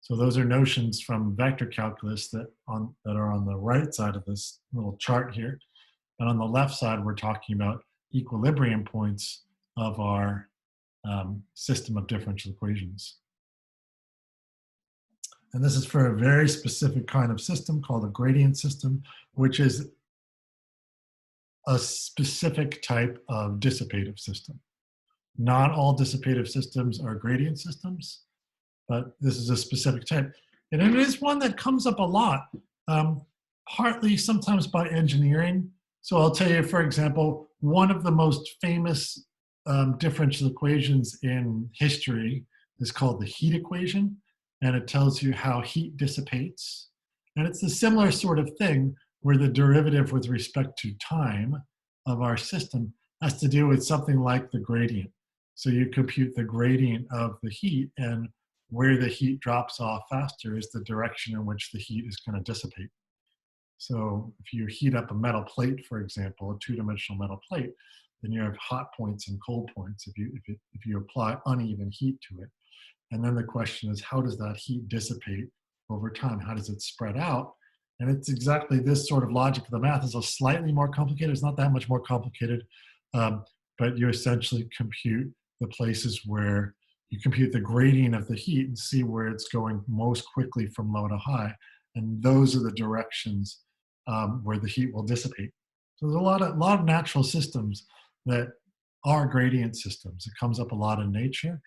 So those are notions from vector calculus that are on the right side of this little chart here. And on the left side, we're talking about equilibrium points of our system of differential equations. And this is for a very specific kind of system called a gradient system, which is a specific type of dissipative system. Not all dissipative systems are gradient systems, but this is a specific type. And it is one that comes up a lot, partly sometimes by engineering. So I'll tell you, for example, one of the most famous differential equations in history is called the heat equation, and it tells you how heat dissipates. And it's a similar sort of thing where the derivative with respect to time of our system has to do with something like the gradient. So you compute the gradient of the heat, and where the heat drops off faster is the direction in which the heat is going to dissipate. So if you heat up a metal plate, for example, a two-dimensional metal plate, then you have hot points and cold points if you apply uneven heat to it. And then the question is, how does that heat dissipate over time? How does it spread out? And it's exactly this sort of logic of the math. Is a slightly more complicated. It's not that much more complicated, but you essentially compute the places where you compute the gradient of the heat and see where it's going most quickly from low to high. And those are the directions where the heat will dissipate. So there's a lot of natural systems that are gradient systems. It comes up a lot in nature.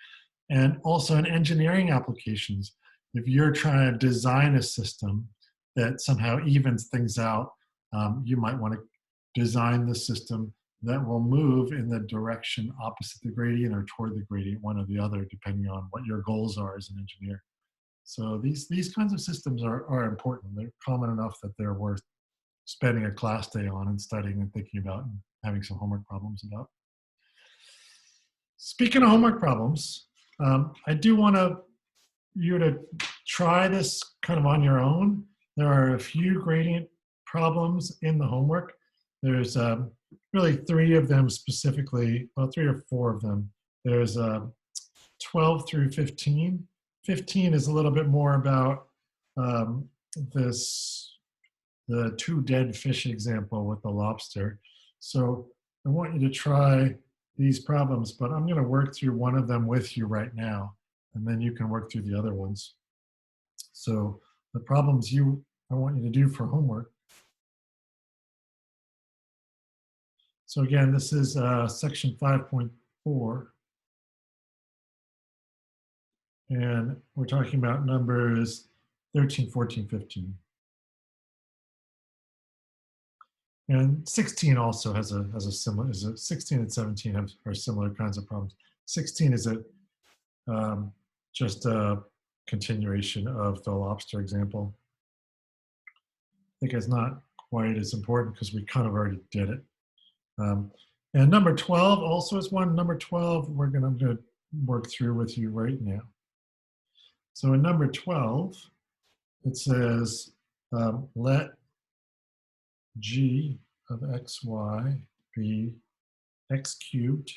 And also in engineering applications, if you're trying to design a system that somehow evens things out, you might want to design the system that will move in the direction opposite the gradient or toward the gradient, one or the other, depending on what your goals are as an engineer. So these kinds of systems are important. They're common enough that they're worth spending a class day on and studying and thinking about and having some homework problems about. Speaking of homework problems, I do want you to try this kind of on your own. There are a few gradient problems in the homework. There's really three of them specifically, well, three or four of them. There's 12 through 15. 15 is a little bit more about the two dead fish example with the lobster. So I want you to try these problems, but I'm going to work through one of them with you right now, and then you can work through the other ones. So the problems I want you to do for homework. So again, this is section 5.4. And we're talking about numbers 13, 14, 15. And 16 also has a similar, 16 and 17 are similar kinds of problems. 16 is just a continuation of the lobster example. I think it's not quite as important because we kind of already did it. And number 12 also is one. Number 12, I'm going to work through with you right now. So in number 12, it says, let g of xy be x cubed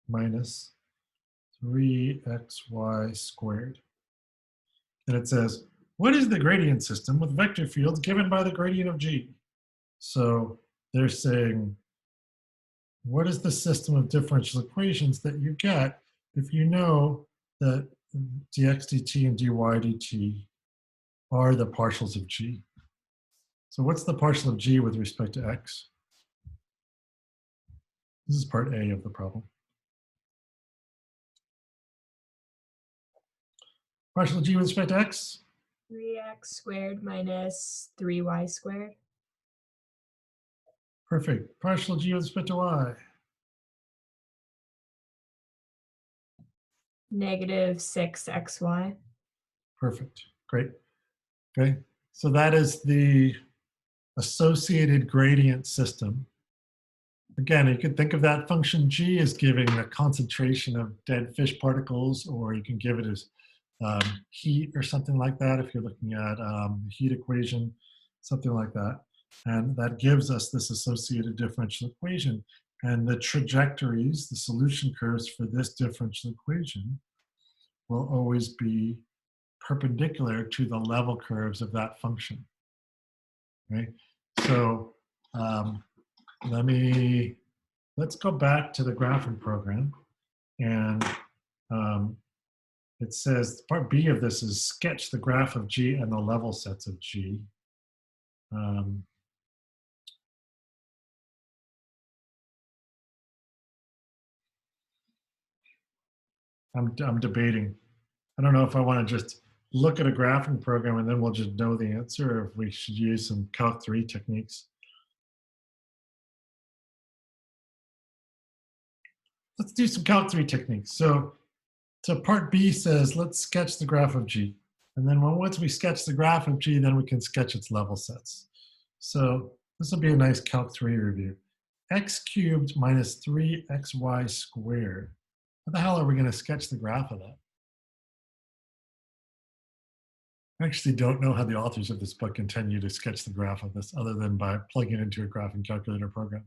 minus 3xy squared. And it says, what is the gradient system with vector fields given by the gradient of g? So they're saying, what is the system of differential equations that you get if you know that dx dt and dy dt are the partials of g? So what's the partial of g with respect to x? This is part A of the problem. Partial of g with respect to x? 3x squared minus 3y squared. Perfect. Partial of g with respect to y? Negative 6xy. Perfect. Great. Okay. So that is the associated gradient system. Again, you could think of that function g as giving a concentration of dead fish particles, or you can give it as heat or something like that if you're looking at the heat equation, something like that. And that gives us this associated differential equation. And the trajectories, the solution curves for this differential equation will always be perpendicular to the level curves of that function. Okay, so let's go back to the graphing program, and it says part B of this is sketch the graph of G and the level sets of G. I'm debating. I don't know if I want to just look at a graphing program and then we'll just know the answer, or if we should use some Calc 3 techniques. Let's do some Calc 3 techniques. So part B says, let's sketch the graph of G. And then once we sketch the graph of G, then we can sketch its level sets. So this will be a nice Calc 3 review. X cubed minus 3xy squared. How the hell are we going to sketch the graph of that? I actually don't know how the authors of this book intend you to sketch the graph of this other than by plugging it into a graphing calculator program.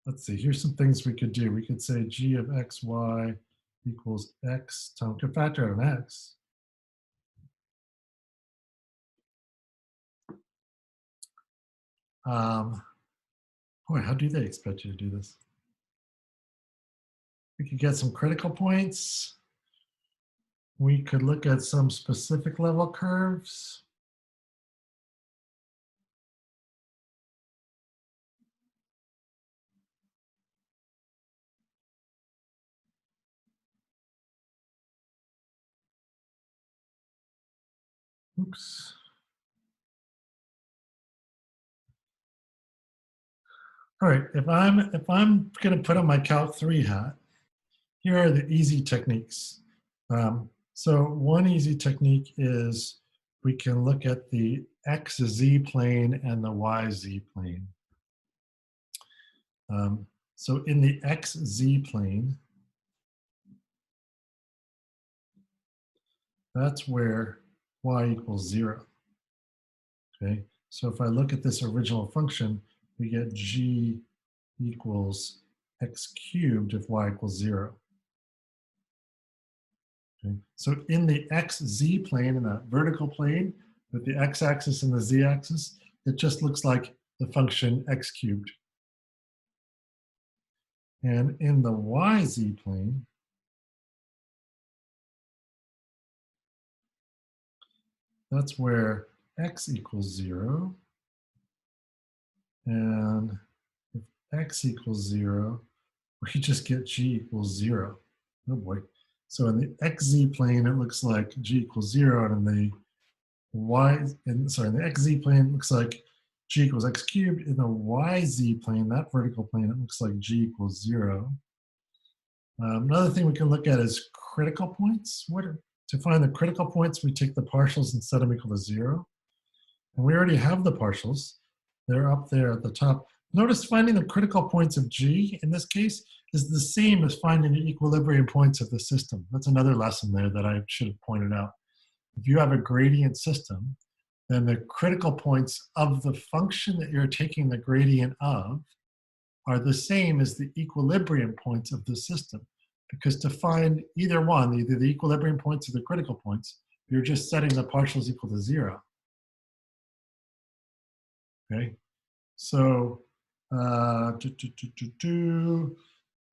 Let's see, here's some things we could do. We could say g of xy equals x times, we could factor out an x. Boy, how do they expect you to do this? We could get some critical points. We could look at some specific level curves. Oops. All right, if I'm going to put on my Calc 3 hat, here are the easy techniques. So one easy technique is we can look at the XZ plane and the YZ plane. So in the XZ plane, that's where y equals 0. Okay, so if I look at this original function, we get g equals x cubed if y equals 0. Okay. So in the xz plane, in that vertical plane, with the x-axis and the z-axis, it just looks like the function x cubed. And in the yz plane, that's where x equals 0. And if x equals 0, we just get g equals 0. Oh boy. So in the xz plane, it looks like g equals 0, and in the in the xz plane, it looks like g equals x cubed. In the yz plane, that vertical plane, it looks like g equals 0. Another thing we can look at is critical points. To find the critical points, we take the partials and set them equal to 0. And we already have the partials. They're up there at the top. Notice finding the critical points of G, in this case, is the same as finding the equilibrium points of the system. That's another lesson there that I should have pointed out. If you have a gradient system, then the critical points of the function that you're taking the gradient of are the same as the equilibrium points of the system. Because to find either one, either the equilibrium points or the critical points, you're just setting the partials equal to 0. Okay, so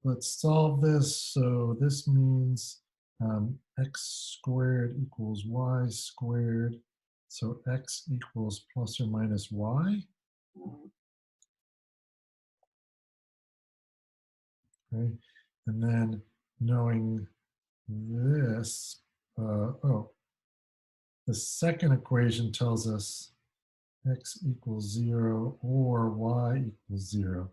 let's solve this. So this means x squared equals y squared. So x equals plus or minus y. Okay, and then knowing this, the second equation tells us x equals 0 or y equals 0.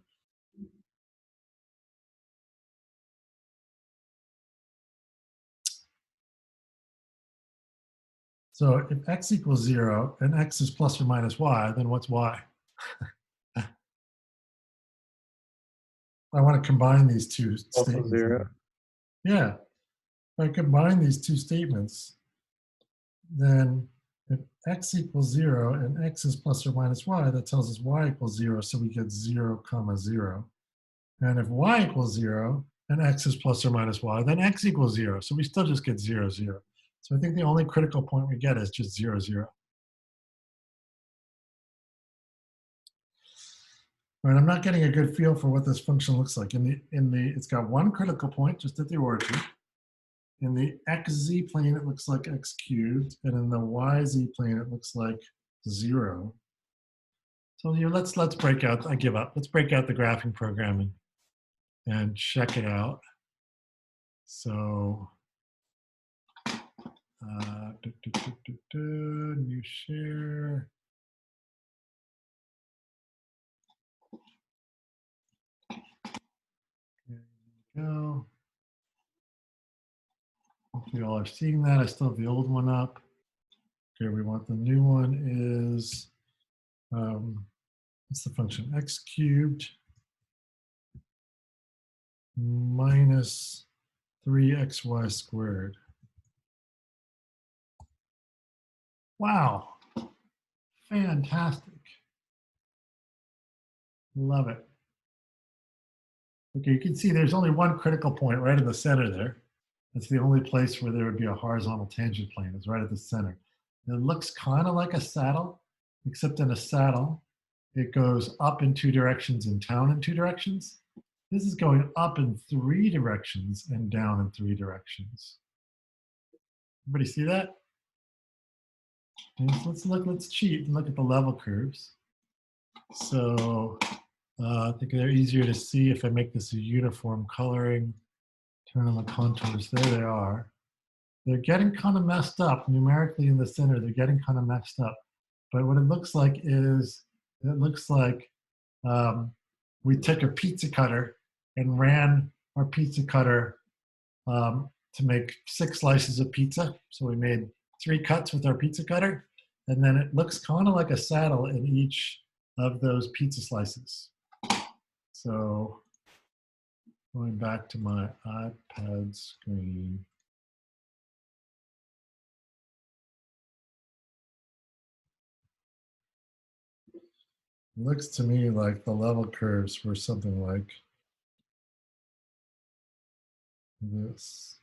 So if x equals 0 and x is plus or minus y, then what's y? I want to combine these two Also statements. 0. Yeah, if I combine these two statements, then if x equals 0 and x is plus or minus y, that tells us y equals 0, so we get 0, 0. And if y equals 0 and x is plus or minus y, then x equals 0, so we still just get 0, 0. So I think the only critical point we get is just 0, 0. All right, I'm not getting a good feel for what this function looks like. It's got one critical point just at the origin. In the xz plane, it looks like x cubed, and in the yz plane, it looks like 0. So let's break out. I give up. Let's break out the graphing program and check it out. So new share. There you go. Hopefully you all are seeing that. I still have the old one up. Okay, we want the new one is, what's the function? X cubed minus 3xy squared. Wow, fantastic. Love it. Okay, you can see there's only one critical point right in the center there. That's the only place where there would be a horizontal tangent plane, is right at the center. It looks kind of like a saddle, except in a saddle, it goes up in 2 directions and down in 2 directions. This is going up in 3 directions and down in 3 directions. Everybody see that? Let's cheat and look at the level curves. So I think they're easier to see if I make this a uniform coloring. Turn on the contours, there they are. They're getting kind of messed up numerically in the center. They're getting kind of messed up. But what it looks like is, it looks like we took a pizza cutter and ran our pizza cutter to make 6 slices of pizza. So we made 3 cuts with our pizza cutter. And then it looks kind of like a saddle in each of those pizza slices. So going back to my iPad screen. It looks to me like the level curves were something like this.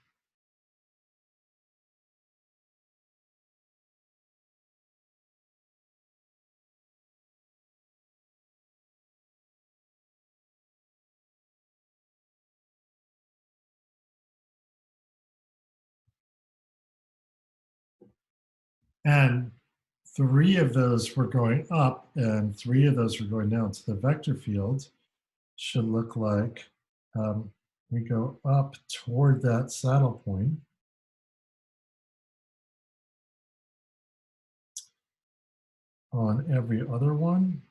And 3 of those were going up and 3 of those were going down. So the vector field should look like we go up toward that saddle point. on every other one.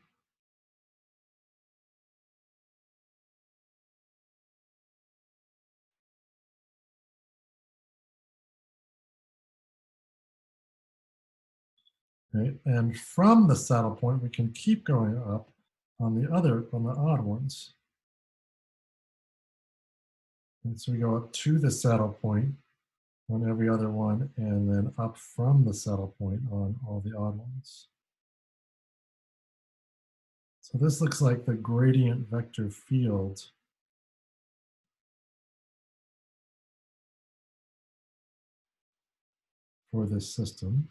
Right? And from the saddle point, we can keep going up on the odd ones. And so we go up to the saddle point on every other one, and then up from the saddle point on all the odd ones. So this looks like the gradient vector field for this system.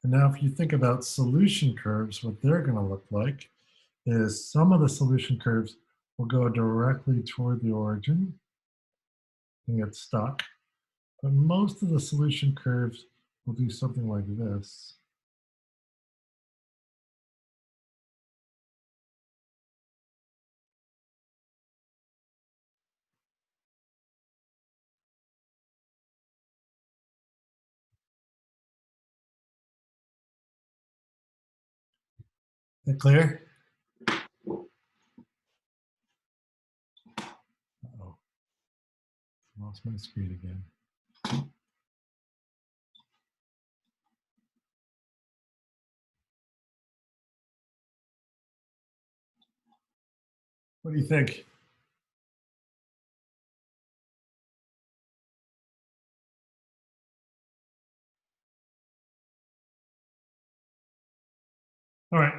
And now if you think about solution curves, what they're going to look like is some of the solution curves will go directly toward the origin and get stuck. But most of the solution curves will do something like this. Is that clear? Uh-oh. Lost my screen again. What do you think? All right.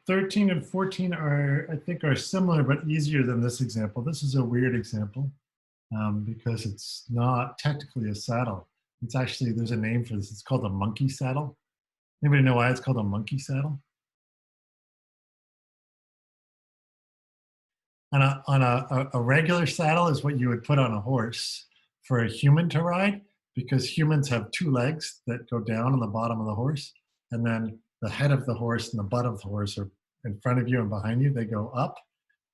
13 and 14 are, I think, are similar but easier than this example. This is a weird example because it's not technically a saddle. It's actually, there's a name for this. It's called a monkey saddle. Anybody know why it's called a monkey saddle? On a regular saddle is what you would put on a horse for a human to ride, because humans have two legs that go down on the bottom of the horse, and then the head of the horse and the butt of the horse are in front of you and behind you. They go up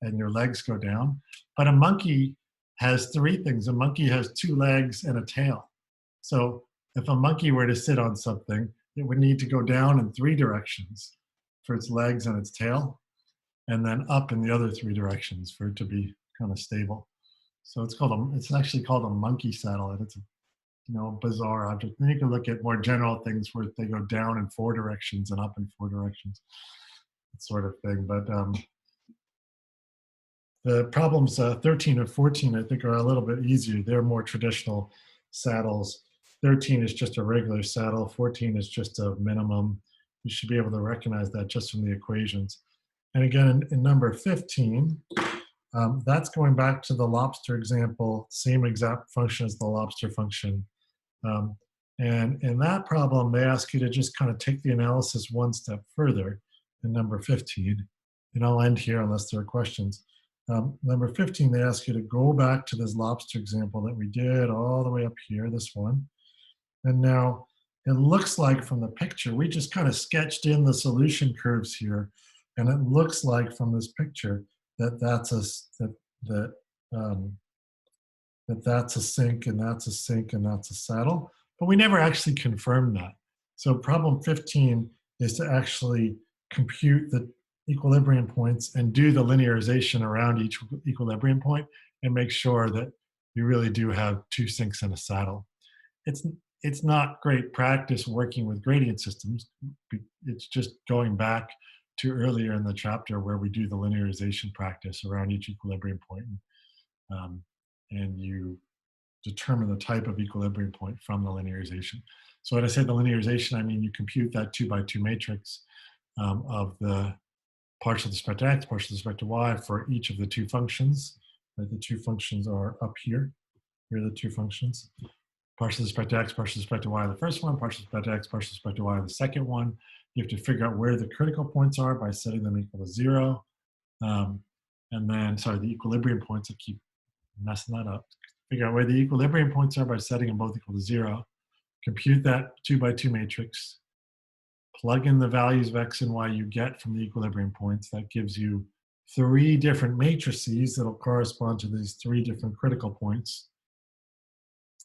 and your legs go down. But a monkey has three things. A monkey has two legs and a tail. So if a monkey were to sit on something, it would need to go down in three directions for its legs and its tail, and then up in the other three directions for it to be kind of stable. So it's actually called a monkey saddle, and it's a bizarre object. Then you can look at more general things where they go down in four directions and up in four directions, that sort of thing. But the problems 13 and 14, I think, are a little bit easier. They're more traditional saddles. 13 is just a regular saddle. 14 is just a minimum. You should be able to recognize that just from the equations. And again, in number 15, that's going back to the lobster example, same exact function as the lobster function. And in that problem, they ask you to just kind of take the analysis one step further in number 15. And I'll end here unless there are questions. Number 15, they ask you to go back to this lobster example that we did all the way up here, this one. And now it looks like from the picture, we just kind of sketched in the solution curves here. And it looks like from this picture that that's a that's a sink, and that's a sink, and that's a saddle. But we never actually confirmed that. So problem 15 is to actually compute the equilibrium points and do the linearization around each equilibrium point and make sure that you really do have two sinks and a saddle. It's not great practice working with gradient systems. It's just going back to earlier in the chapter where we do the linearization practice around each equilibrium point. And you determine the type of equilibrium point from the linearization. So when I say the linearization, I mean you compute that 2x2 matrix of the partial with respect to x, partial with respect to y for each of the two functions. Right? The two functions are up here. Here are the two functions. Partial with respect to x, partial with respect to y, the first one, partial with respect to x, partial with respect to y, the second one. You have to figure out where the critical points are by setting them equal to 0. And then, sorry, the equilibrium points, I keep messing that up. Figure out where the equilibrium points are by setting them both equal to 0. Compute that 2x2 matrix. Plug in the values of x and y you get from the equilibrium points. That gives you 3 different matrices that will correspond to these 3 different critical points.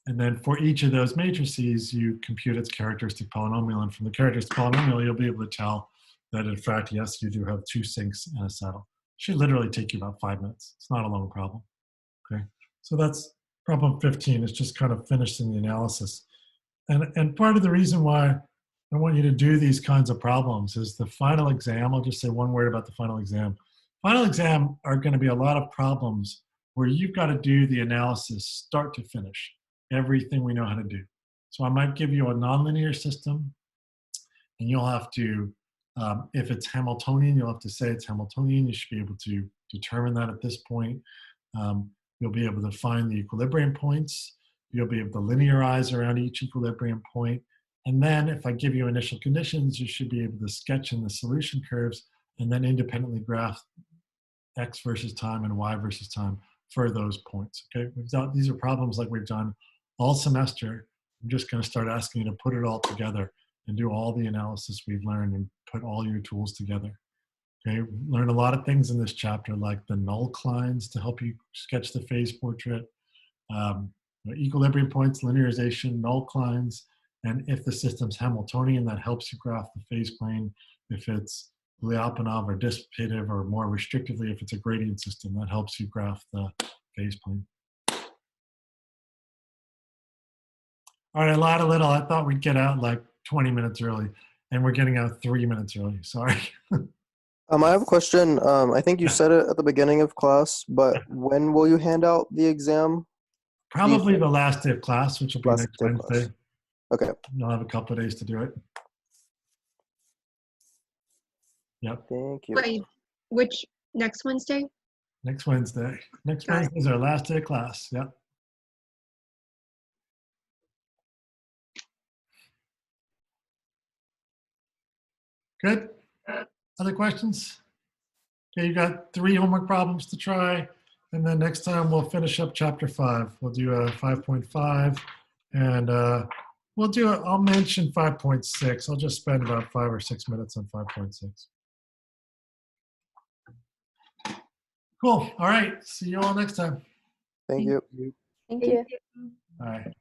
And then for each of those matrices, you compute its characteristic polynomial. And from the characteristic polynomial, you'll be able to tell that, in fact, yes, you do have two sinks and a saddle. It should literally take you about 5 minutes. It's not a long problem. Okay, so that's problem 15. It's just kind of finishing the analysis. And part of the reason why I want you to do these kinds of problems is the final exam. I'll just say one word about the final exam. Final exam are going to be a lot of problems where you've got to do the analysis start to finish, everything we know how to do. So I might give you a nonlinear system, and you'll have to, if it's Hamiltonian, you'll have to say it's Hamiltonian. You should be able to determine that at this point. You'll be able to find the equilibrium points. You'll be able to linearize around each equilibrium point. And then if I give you initial conditions, you should be able to sketch in the solution curves and then independently graph x versus time and y versus time for those points. Okay, these are problems like we've done all semester. I'm just going to start asking you to put it all together and do all the analysis we've learned and put all your tools together. Okay, learn a lot of things in this chapter, like the null clines to help you sketch the phase portrait, equilibrium points, linearization, null clines, and if the system's Hamiltonian, that helps you graph the phase plane. If it's Lyapunov or dissipative, or more restrictively, if it's a gradient system, that helps you graph the phase plane. All right, a lot of little. I thought we'd get out like 20 minutes early, and we're getting out 3 minutes early. Sorry. I have a question. I think you said it at the beginning of class, but when will you hand out the exam? Probably the last day of class, which will be Last next day of class. Wednesday. Okay, You'll have a couple of days to do it. Yep, thank you. Wait, which next Wednesday? next Wednesday. Next Got it. Wednesday is our last day of class. Yep. Good. Other questions? Okay, you got 3 homework problems to try, and then next time we'll finish up chapter 5. We'll do a 5.5, and we'll do. I'll mention 5.6. I'll just spend about 5 or 6 minutes on 5.6. Cool. All right. See you all next time. Thank you. Thank you. All right.